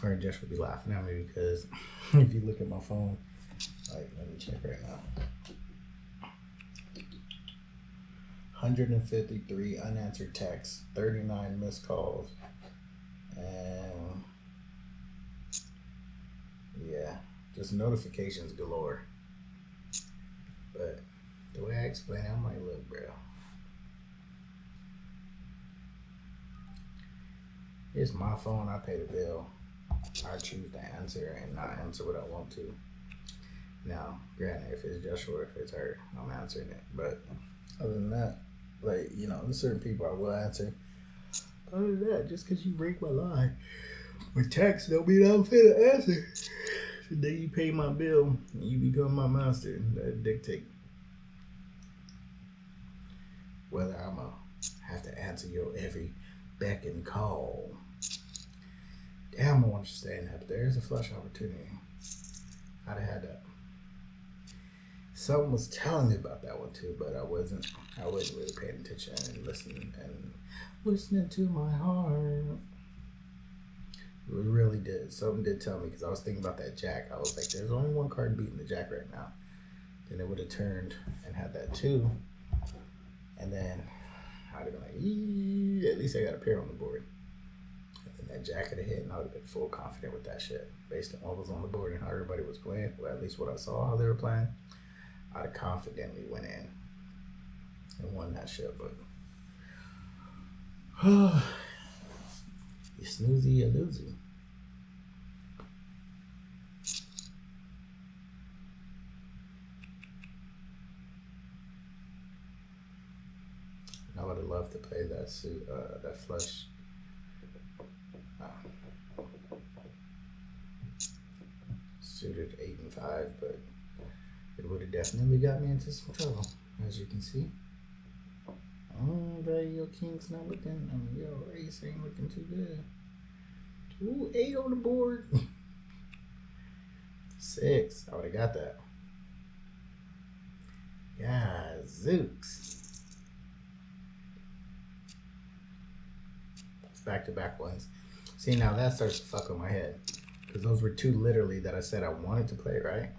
Or Josh would be laughing at me because if you look at my phone, like, let me check right now. 153 unanswered texts, 39 missed calls, and yeah, just notifications galore. But the way I explain it, I'm like, look, bro, it's my phone, I pay the bill. I choose to answer and not answer what I want to. Now, granted, if it's Joshua, if it's her, I'm answering it. But other than that, like, you know, there's certain people I will answer. Other than that, just because you break my line with text don't mean I'm finna answer. The day you pay my bill, you become my master. That dictate whether I'm gonna have to answer your every beck and call. Damn, I want you staying up. There's a flush opportunity. I'd have had that. Someone was telling me about that one too, but I wasn't really paying attention and listening to my heart. It really did. Something did tell me, because I was thinking about that jack. I was like, there's only one card beating the jack right now. Then it would have turned and had that 2. And then I'd have been like, at least I got a pair on the board. And that jack would have hit, and I would have been full confident with that shit. Based on what was on the board and how everybody was playing, or at least what I saw how they were playing, I'd have confidently went in and won that shit. But you snoozy, you losey. I would have loved to play that that flush. Suited 8 and 5, but it would have definitely got me into some trouble, as you can see. Your king's not looking. Your ace ain't looking too good. Ooh, 8 on the board. 6. I would have got that. Yeah, Zooks. Back-to-back ones. See, now that starts to fuck with my head, because those were 2 literally that I said I wanted to play, right?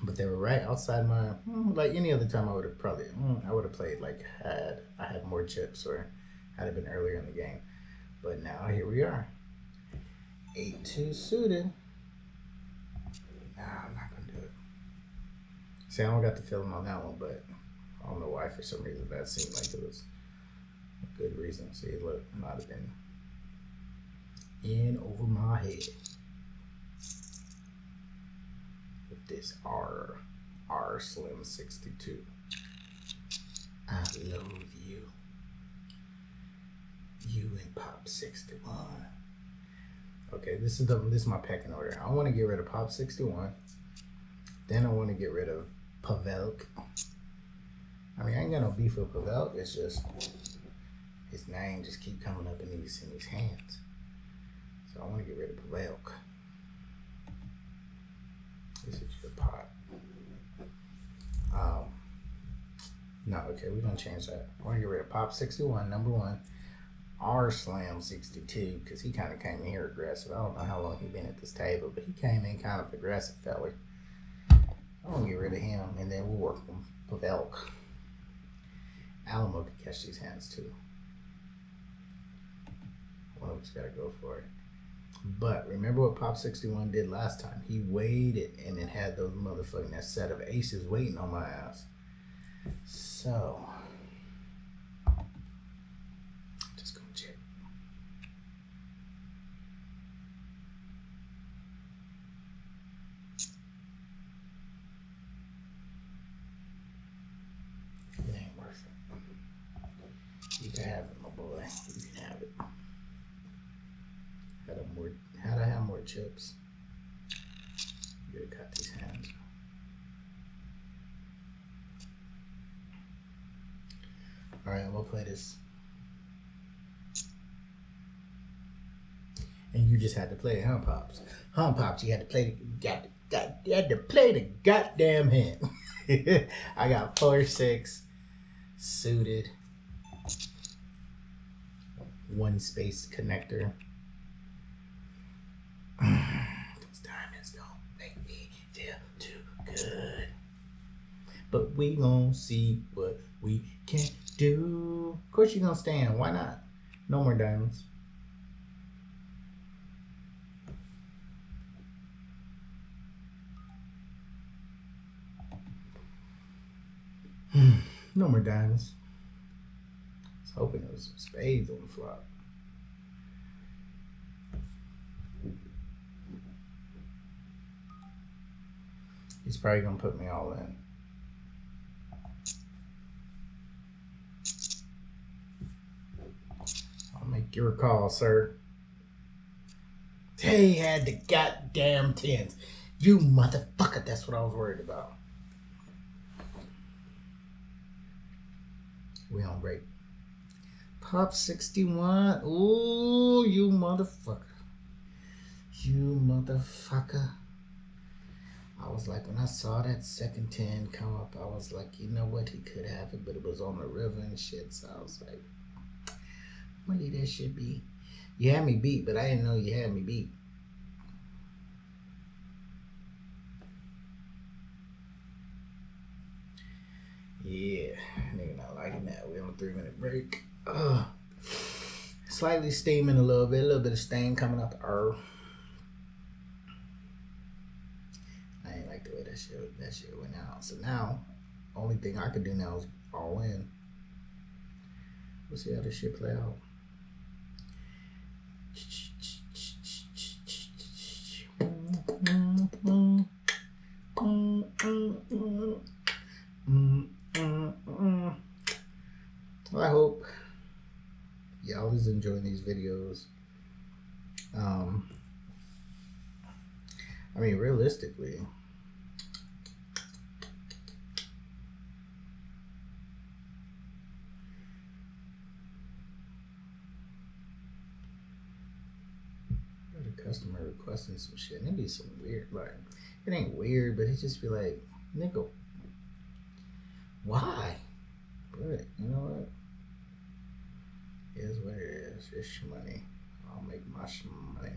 But they were right outside my, like any other time I would have probably, I would have played like I had more chips, or had it been earlier in the game. But now here we are. 8-2 suited. Nah, I'm not going to do it. See, I don't got the feeling on that one, but I don't know why. For some reason that seemed like it was a good reason. See, look, it might have been in over my head. With this R Slim 62. I loathe you. You and Pop 61. Okay, this is my pecking order. I want to get rid of Pop 61. Then I want to get rid of Pavelk. I mean, I ain't got no beef with Pavelk. It's just his name just keep coming up in these hands. So I want to get rid of Pavelk. This is your pot. No, okay, we're gonna change that. I want to get rid of Pop 61, number 1. R Slam 62, because he kind of came in here aggressive. I don't know how long he's been at this table, but he came in kind of aggressive, fella. I want to get rid of him, and then we'll work on Pavelk. Alamo can catch these hands too. One of us got to go for it. But remember what Pop 61 did last time. He waited and then had those motherfucking, that set of aces waiting on my ass. So, just gonna check. It ain't worth it. You can have it, my boy. You can have it. Had I had more chips, you could have cut these hands. Alright, we'll play this. And you just had to play it, huh, Pops? Huh, Pops? You had to play you had to play the goddamn hand. I got 4-6 suited. 1 space connector. Those diamonds don't make me feel too good. But we gon' see what we can do. Of course you're gonna stand. Why not? No more diamonds. No more diamonds. I was hoping there was some spades on the flop. He's probably gonna put me all in. I'll make your call, sir. They had the goddamn 10s. You motherfucker, that's what I was worried about. We on break. Pop 61. Ooh, you motherfucker. You motherfucker. I was like, when I saw that second 10 come up, I was like, you know what? He could have it, but it was on the river and shit. So I was like, I'm gonna leave that shit be. You had me beat, but I didn't know you had me beat. Yeah, nigga not liking that. We're on a 3-minute break. Slightly steaming a little bit of stain coming out the earth. I ain't like the way that shit went out. So now, only thing I could do now is all in. We'll see how this shit play out. Well, I hope y'all is enjoying these videos. I mean, realistically, the customer requesting some shit, and it be some weird, like, it ain't weird, but it just be like, nigga, why? But you know what? It is what it is. It's money. I'll make my money.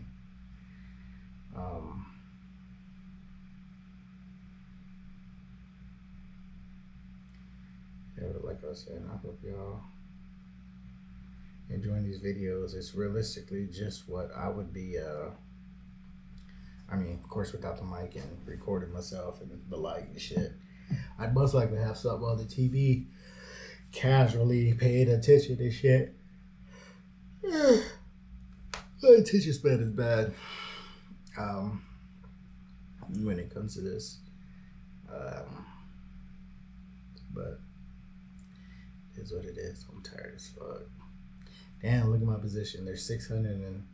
Yeah, but like I said, I hope y'all enjoying these videos. It's realistically just what I would be. I mean, of course, without the mic and recording myself and the light and shit, I'd most likely have something on the TV, casually paying attention to shit. My attention span is bad. When it comes to this, but it is what it is. I'm tired as fuck. Damn, look at my position. There's 600 and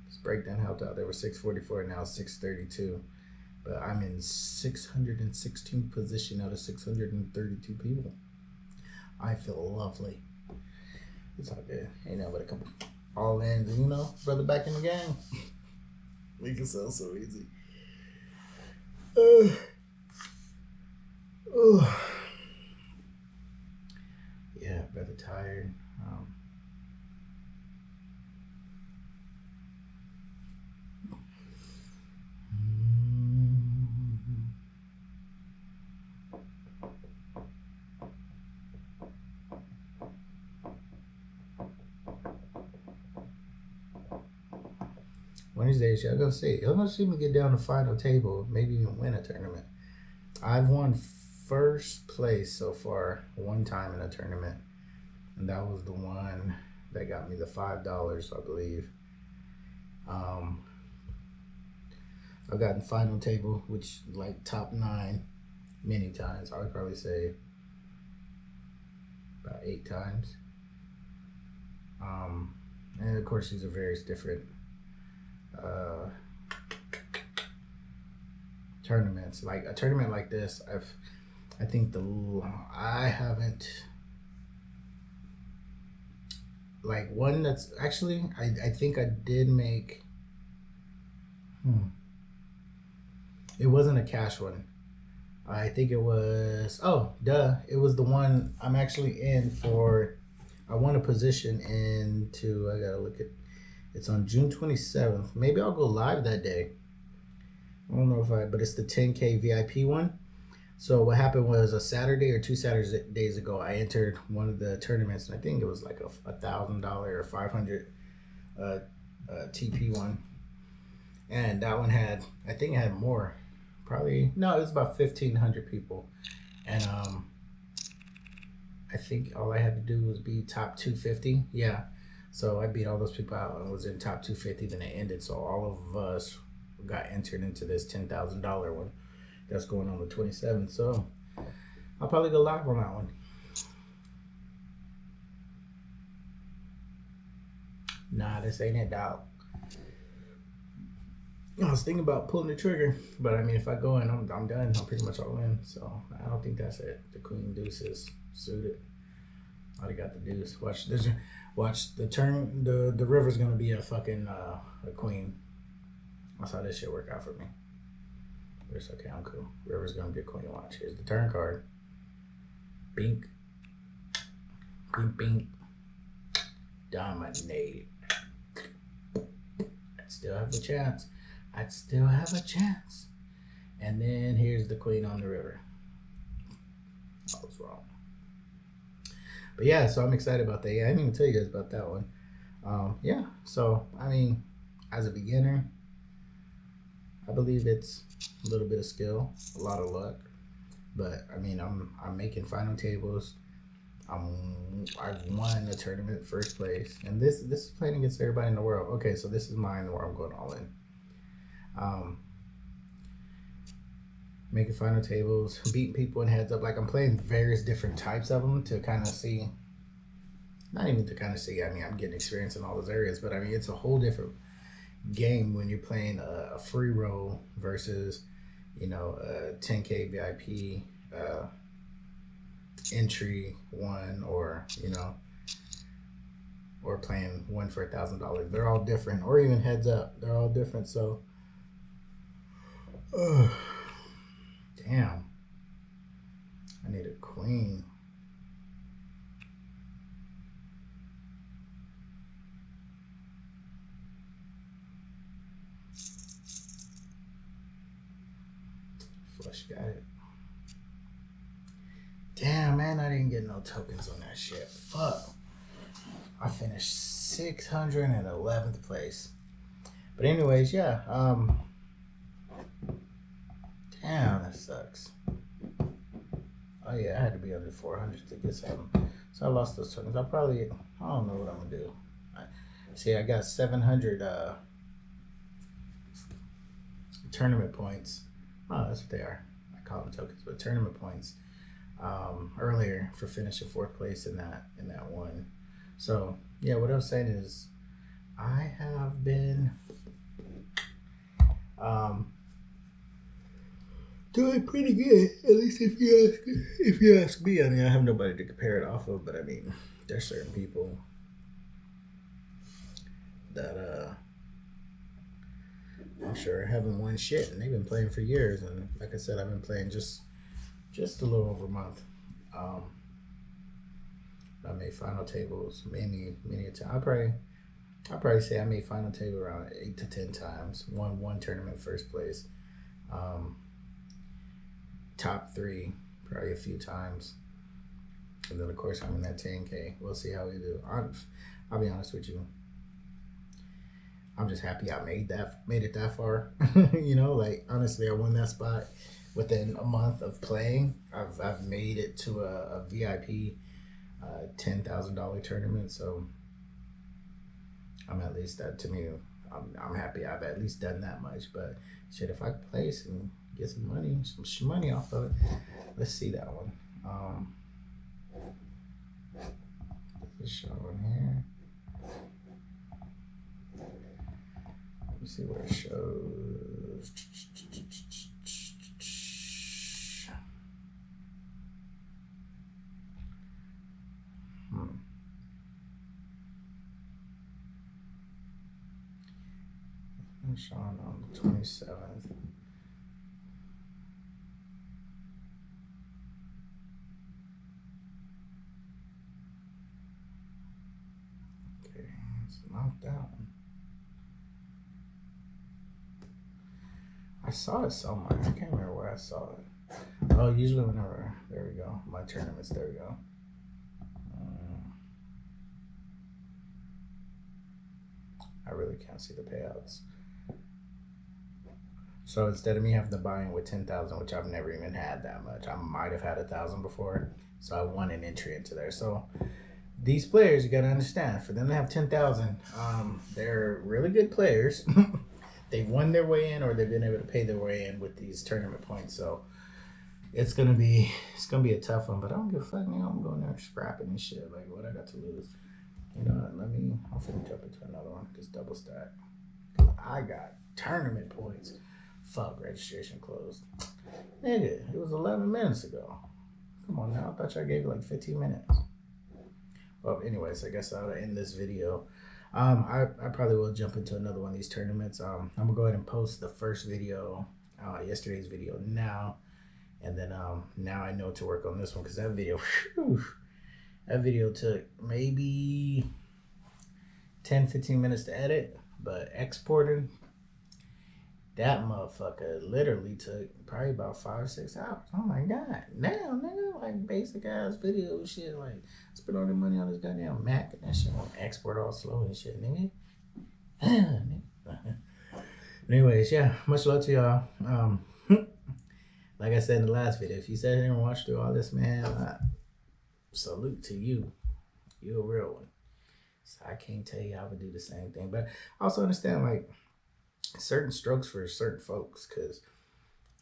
this breakdown helped out. There were 644, now 632. But I'm in 616th position out of 632 people. I feel lovely. It's all good. Ain't nothing but a couple all ins, you know, brother back in the game. Make it sound so easy. Yeah, brother tired. Wednesday, y'all gonna see. Y'all gonna see me get down the final table, maybe even win a tournament. I've won first place so far one time in a tournament, and that was the one that got me the $5, I believe. I've gotten final table, which like top 9 many times. I would probably say about 8 times. And of course, these are various different tournaments. Like a tournament like this, I think I haven't, like one that's actually, I think I did make, it wasn't a cash one. I think it was, it was the one I'm actually in for. I won a position into, I gotta look at, it's on June 27th. Maybe I'll go live that day. I don't know but it's the 10K VIP one. So what happened was a Saturday or 2 Saturdays ago, I entered one of the tournaments, and I think it was like a $1,000 or 500 TP one. And that one had, I think it had more. Probably, no, it was about 1,500 people. And I think all I had to do was be top 250. Yeah. So I beat all those people out and was in top 250. Then it ended. So all of us got entered into this $10,000 one that's going on the 27th. So I'll probably go live on that one. Nah, this ain't it, dog. I was thinking about pulling the trigger, but I mean, if I go in, I'm done. I'm pretty much all in. So I don't think that's it. The queen deuce is suited. All you got to do is watch the turn. The river's gonna be a fucking a queen. That's how this shit work out for me. It's okay, I'm cool. River's gonna be a queen. Watch. Here's the turn card. Bink. Bink bink. Dominate. I'd still have a chance. I'd still have a chance. And then here's the queen on the river. I was wrong. But yeah, so I'm excited about that. Yeah, I didn't even tell you guys about that one. Yeah, so I mean, as a beginner, I believe it's a little bit of skill, a lot of luck. But I mean, I'm making final tables. I've won a tournament first place, and this is playing against everybody in the world. Okay, so this is mine where I'm going all in. Making final tables, beating people in heads up. Like I'm playing various different types of them to kind of see. Not even to kind of see. I mean, I'm getting experience in all those areas, but I mean, it's a whole different game when you're playing a free roll versus, you know, a 10K VIP entry one, or you know, or playing one for $1,000. They're all different, or even heads up. They're all different. So, damn, I need a queen. Flush got it. Damn, man, I didn't get no tokens on that shit. Fuck. I finished 611th place. But anyways, yeah. Damn, that sucks. Oh yeah, I had to be under 400 to get something. So I lost those tokens. I don't know what I'm gonna do. See, I got 700 tournament points. Oh, that's what they are. I call them tokens, but tournament points. Earlier for finishing 4th place in that one. So yeah, what I was saying is I have been doing pretty good, at least if you ask me. I mean, I have nobody to compare it off of, but I mean, there's certain people that I'm sure haven't won shit, and they've been playing for years. And like I said, I've been playing just a little over a month. I made final tables many a time. I'll probably say I made final table around 8 to 10 times. Won one tournament first place. Top 3 probably a few times. And then of course I'm in that 10K. We'll see how we do. I'll be honest with you. I'm just happy I made it that far. You know, like honestly, I won that spot within a month of playing. I've made it to a VIP $10,000 tournament, so I'm at least that. To me, I'm happy I've at least done that much. But shit, if I could place and get some money off of it, let's see that one. This show in here. Let me see where it shows. I'm showing on the 27th. Okay, it's not that one. I saw it somewhere. I can't remember where I saw it. Oh, usually whenever, there we go. My tournaments, there we go. I really can't see the payouts. So instead of me having to buy in with 10,000, which I've never even had that much, I might have had 1,000 before. So I won an entry into there. So these players, you got to understand, for them to have 10,000, they're really good players. They've won their way in, or they've been able to pay their way in with these tournament points. So it's gonna be a tough one. But I don't give a fuck. You know, I'm going there scrapping and shit. Like, what I got to lose? You know what? I'll finna jump into another one. Just double stack. I got tournament points. Fuck, registration closed. Nigga, it was 11 minutes ago. Come on now. I thought y'all gave it like 15 minutes. Well, anyways, I guess I'll end this video. I probably will jump into another one of these tournaments. I'm gonna go ahead and post the first video, yesterday's video now, and then now I know to work on this one because that video, whew, that video took maybe 10-15 minutes to edit, but exporting that motherfucker literally took probably about 5-6 hours. Oh my god, damn nigga, like basic ass video shit, like spend all the money on this goddamn Mac and that shit won't export all slow and shit, nigga. Anyways, yeah, much love to y'all. Like I said in the last video, if you sat here and watched through all this, man, salute to you. You a real one. So I can't tell you I would do the same thing, but I also understand like certain strokes for certain folks, because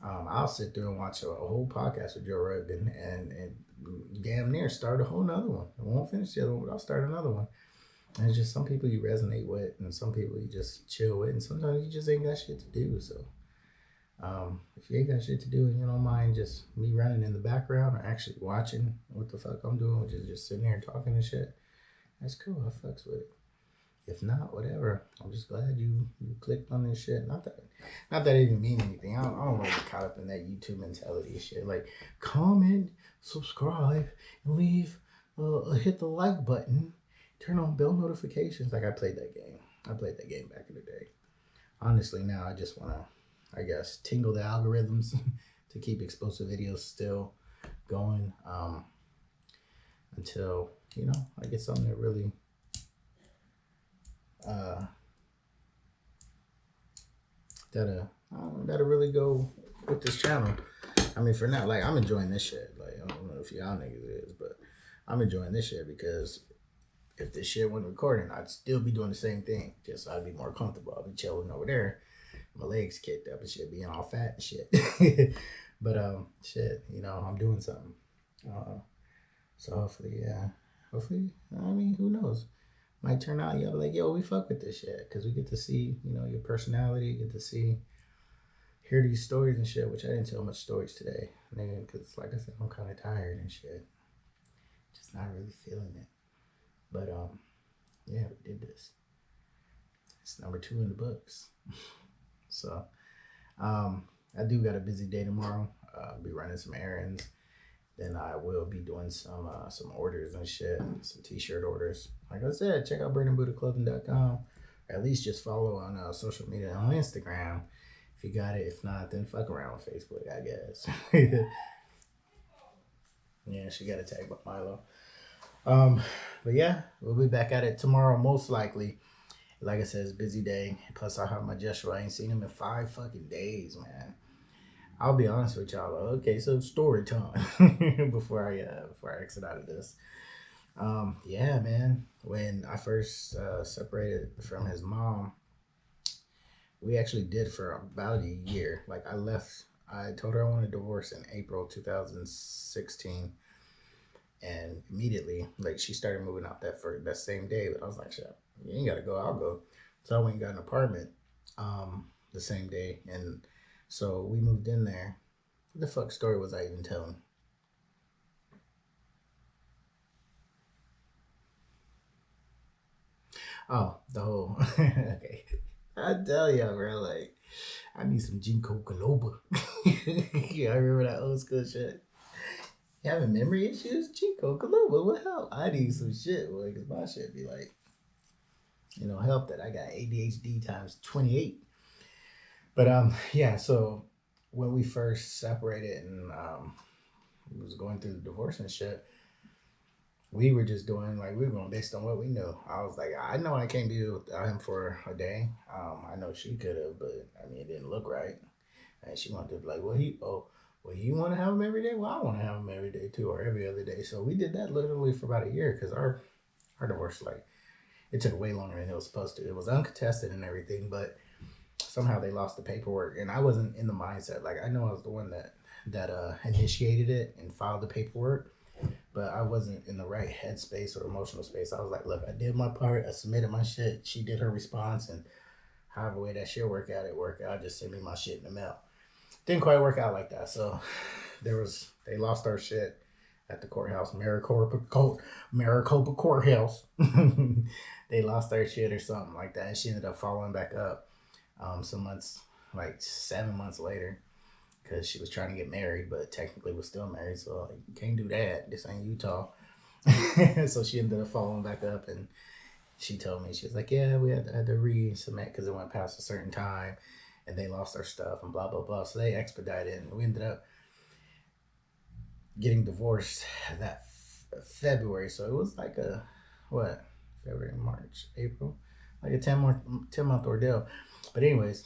I'll sit there and watch a whole podcast with Joe Rogan and damn near start a whole nother one. I won't finish the other one, but I'll start another one. And it's just some people you resonate with and some people you just chill with, and sometimes you just ain't got shit to do. So if you ain't got shit to do and you don't mind just me running in the background or actually watching what the fuck I'm doing, which is just sitting here talking and shit, that's cool. I fucks with it. If not, whatever. I'm just glad you clicked on this shit. Not that it even mean anything. I don't want to get caught up in that YouTube mentality shit. Like, comment, subscribe, and leave, hit the like button, turn on bell notifications. Like, I played that game. I played that game back in the day. Honestly, now I just want to, I guess, tingle the algorithms to keep explosive videos still going until, you know, I get something that really that'll really go with this channel. I mean, for now, like, I'm enjoying this shit. Like, I don't know if y'all niggas is, but I'm enjoying this shit because if this shit wasn't recording, I'd still be doing the same thing. Just I'd be more comfortable. I'd be chilling over there, my legs kicked up and shit, being all fat and shit. But shit, you know, I'm doing something. So hopefully, I mean, who knows? Might turn out y'all be like, yo, we fuck with this shit, because we get to see, you know, your personality, get to hear these stories and shit, which I didn't tell much stories today, nigga, because like I said, I'm kind of tired and shit, just not really feeling it. But yeah, we did this. It's number 2 in the books. So I do got a busy day tomorrow. I'll be running some errands. Then I will be doing some orders and shit, some t-shirt orders. Like I said, check out BurningBuddhaClothing.com. Or at least just follow on social media on Instagram if you got it. If not, then fuck around with Facebook, I guess. Yeah, she got a tag by Milo. But yeah, we'll be back at it tomorrow, most likely. Like I said, it's a busy day. Plus, I have my Joshua. I ain't seen him in 5 fucking days, man. I'll be honest with y'all. Okay, so story time before I exit out of this. Yeah, man. When I first separated from his mom, we actually did for about a year. Like, I left. I told her I wanted a divorce in April 2016, and immediately, like, she started moving out that same day. But I was like, shit, you ain't gotta go. I'll go. So I went and got an apartment the same day, and so we moved in there. What the fuck story was I even telling? Oh, the whole okay. I tell y'all, bro, like, I need some Ginkgo biloba. Yeah, I remember that old school shit. You having memory issues? Ginkgo biloba will help. I need some shit, boy, because my shit be like, you know, help that I got ADHD times 28. But yeah, so when we first separated and was going through the divorce and shit, we were just doing, like, we were going based on what we knew. I was like, I know I can't be without him for a day. I know she could have, but I mean, it didn't look right. And she wanted to be like, well, you want to have him every day? Well, I want to have him every day too, or every other day. So we did that literally for about a year, because our divorce, like, it took way longer than it was supposed to. It was uncontested and everything, but somehow they lost the paperwork, and I wasn't in the mindset. Like, I know I was the one that initiated it and filed the paperwork, but I wasn't in the right headspace or emotional space. I was like, look, I did my part. I submitted my shit. She did her response, and however way that shit worked out. Just send me my shit in the mail. Didn't quite work out like that. So they lost our shit. at the courthouse, Maricopa Courthouse. They lost their shit or something like that, and she ended up following back up some months, like 7 months later, because she was trying to get married, but technically was still married, so like, you can't do that. This ain't Utah. So she ended up following back up, and she told me, she was like, yeah, we had to resubmit because it went past a certain time, and they lost their stuff and blah blah blah. So they expedited it, and we ended up getting divorced that February. So it was like a what, February, March, April, like a 10-month ordeal. But anyways,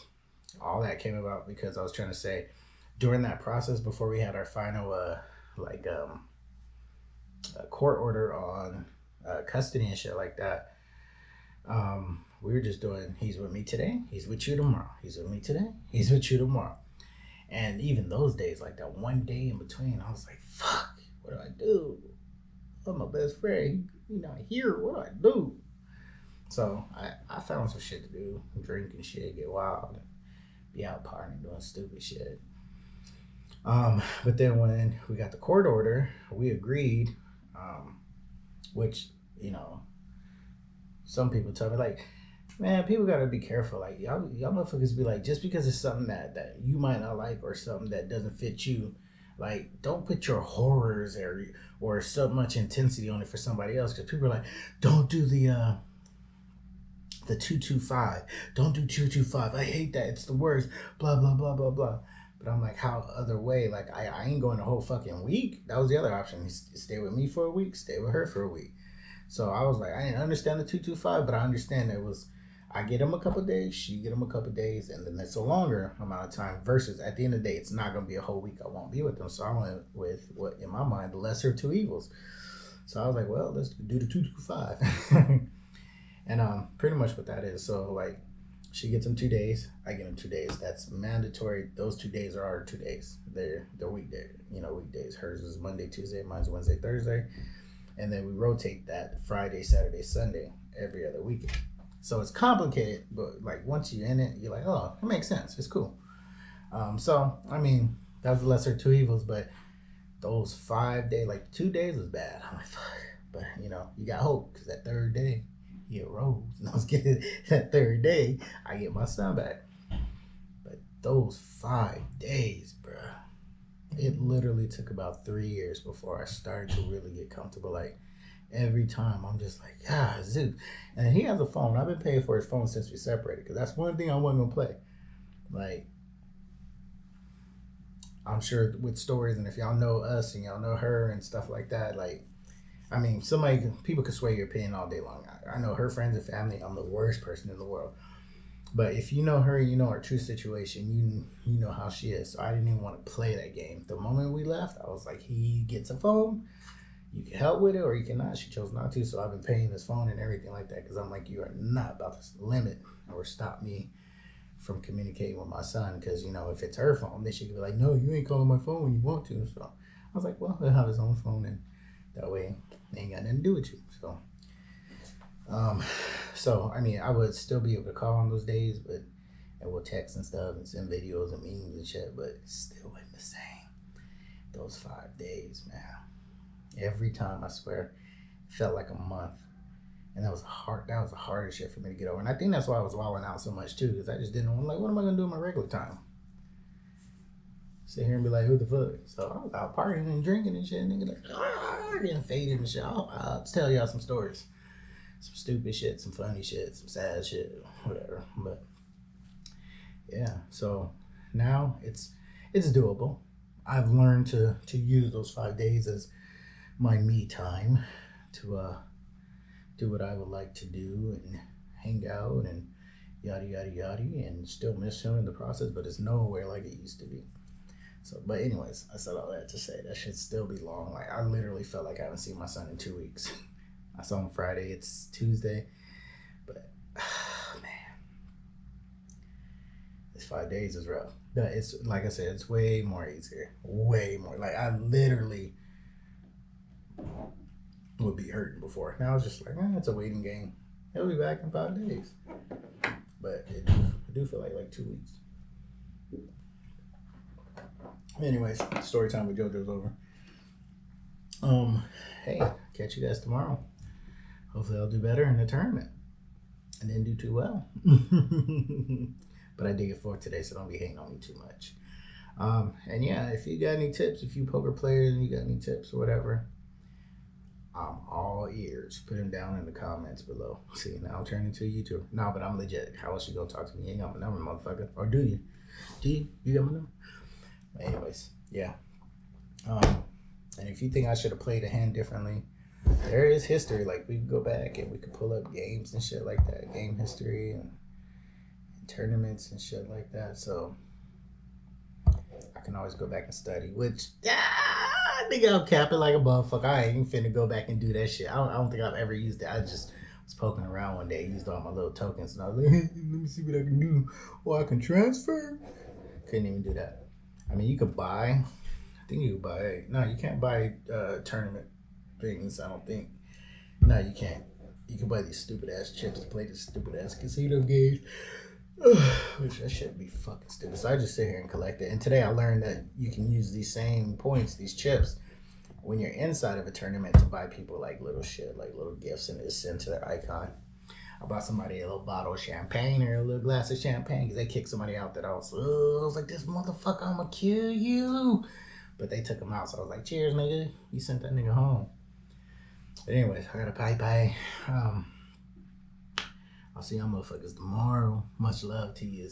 all that came about because I was trying to say during that process before we had our final court order on custody and shit like that. We were just doing, he's with me today, he's with you tomorrow. He's with me today, he's with you tomorrow. And even those days, like that one day in between, I was like, fuck, what do I do? I'm my best friend. He's not here. What do I do? So I found some shit to do. Drink and shit, get wild. Be out partying, doing stupid shit. But then when we got the court order, we agreed, which, you know, some people tell me, like, man, people gotta be careful. Like, y'all motherfuckers be like, just because it's something that you might not like or something that doesn't fit you, like, don't put your horrors or so much intensity on it for somebody else. Because people are like, don't do the 225. Don't do 225. I hate that. It's the worst. Blah blah blah blah blah. But I'm like, how other way? Like, I ain't going the whole fucking week. That was the other option. Stay with me for a week. Stay with her for a week. So I was like, I didn't understand the 225, but I understand that it was, I get them a couple days, she get them a couple days, and then it's a longer amount of time versus at the end of the day, it's not going to be a whole week I won't be with them. So I went with what, in my mind, the lesser of two evils. So I was like, well, let's do the 225. And pretty much what that is. So, like, she gets them 2 days, I get them 2 days. That's mandatory. Those 2 days are our 2 days. They're weekdays. Hers is Monday, Tuesday, mine's Wednesday, Thursday. And then we rotate that Friday, Saturday, Sunday, every other weekend. So it's complicated, but like once you're in it, you're like, oh, it makes sense. It's cool. So, I mean, that was the lesser of two evils, but those 5 days, like 2 days was bad. I'm like, fuck. But, you got hope because that third day, he arose. And I was getting that third day, I get my son back. But those 5 days, bruh, it literally took about 3 years before I started to really get comfortable. Like, every time I'm just like, Zoot. And he has a phone. I've been paying for his phone since we separated because that's one thing I wasn't gonna play. Like, I'm sure with stories, and if y'all know us and y'all know her and stuff like that, like, I mean, people could sway your opinion all day long. I know her friends and family. I'm the worst person in the world. But if you know her, you know her true situation, you know how she is. So I didn't even want to play that game. The moment we left, I was like, he gets a phone. You can help with it or you cannot. She chose not to. So I've been paying this phone and everything like that because I'm like, you are not about to limit or stop me from communicating with my son. Because, if it's her phone, then she could be like, no, you ain't calling my phone when you want to. So I was like, well, he'll have his own phone and that way they ain't got nothing to do with you. So, I mean, I would still be able to call on those days, and we'll text and stuff and send videos and memes and shit, but it still wasn't the same. Those 5 days, man. Every time, I swear, it felt like a month. And that was the hardest shit for me to get over. And I think that's why I was wilding out so much too, because I just didn't want, like, what am I going to do in my regular time? Sit here and be like, who the fuck? So I was out partying and drinking and shit, and niggas like, getting faded and shit. I'll tell y'all some stories. Some stupid shit, some funny shit, some sad shit, whatever. But yeah, so now it's doable. I've learned to use those 5 days as my me time to do what I would like to do and hang out and yada yada yada, and still miss him in the process, but it's nowhere like it used to be. So, but anyways, I said all that to say that should still be long. Like, I literally felt like I haven't seen my son in 2 weeks. I saw him Friday. It's Tuesday. But, man. This 5 days is rough. But it's, like I said, it's way more easier. Way more. Like, I literally would be hurting before. Now it's just like, it's a waiting game. He'll be back in 5 days. But I do feel like 2 weeks. Anyways, story time with JoJo's over. Hey, catch you guys tomorrow. Hopefully I'll do better in the tournament. I didn't do too well. But I did get fourth today, so don't be hating on me too much. And yeah, if you got any tips, if you poker players and you got any tips or whatever, I'm all ears. Put them down in the comments below. See, now I'm turning into a YouTuber. No, but I'm legit. How else you gonna talk to me? You ain't got my number, motherfucker. Or do you? Do you? You got my number? But anyways, yeah. And if you think I should have played a hand differently, there is history. Like, we can go back and we could pull up games and shit like that. Game history and tournaments and shit like that. So I can always go back and study, which I think I'll cap it like a motherfucker. I ain't finna go back and do that shit. I don't think I've ever used it. I just was poking around one day, used all my little tokens, and I was like, let me see what I can do. Oh, I can transfer? Couldn't even do that. I mean, you could buy, I think you could buy, no, you can't buy tournament things, I don't think. No, you can't. You can buy these stupid ass chips to play these stupid ass casino games. Which that should be fucking stupid. So I just sit here and collect it. And today I learned that you can use these same points, these chips, when you're inside of a tournament to buy people like little shit, like little gifts, and it's sent to their icon. I bought somebody a little bottle of champagne or a little glass of champagne because they kicked somebody out that I was like, this motherfucker, I'm gonna kill you. But they took him out, so I was like, cheers, nigga. You sent that nigga home. But anyways, I gotta bye. I'll see y'all motherfuckers tomorrow. Much love to you.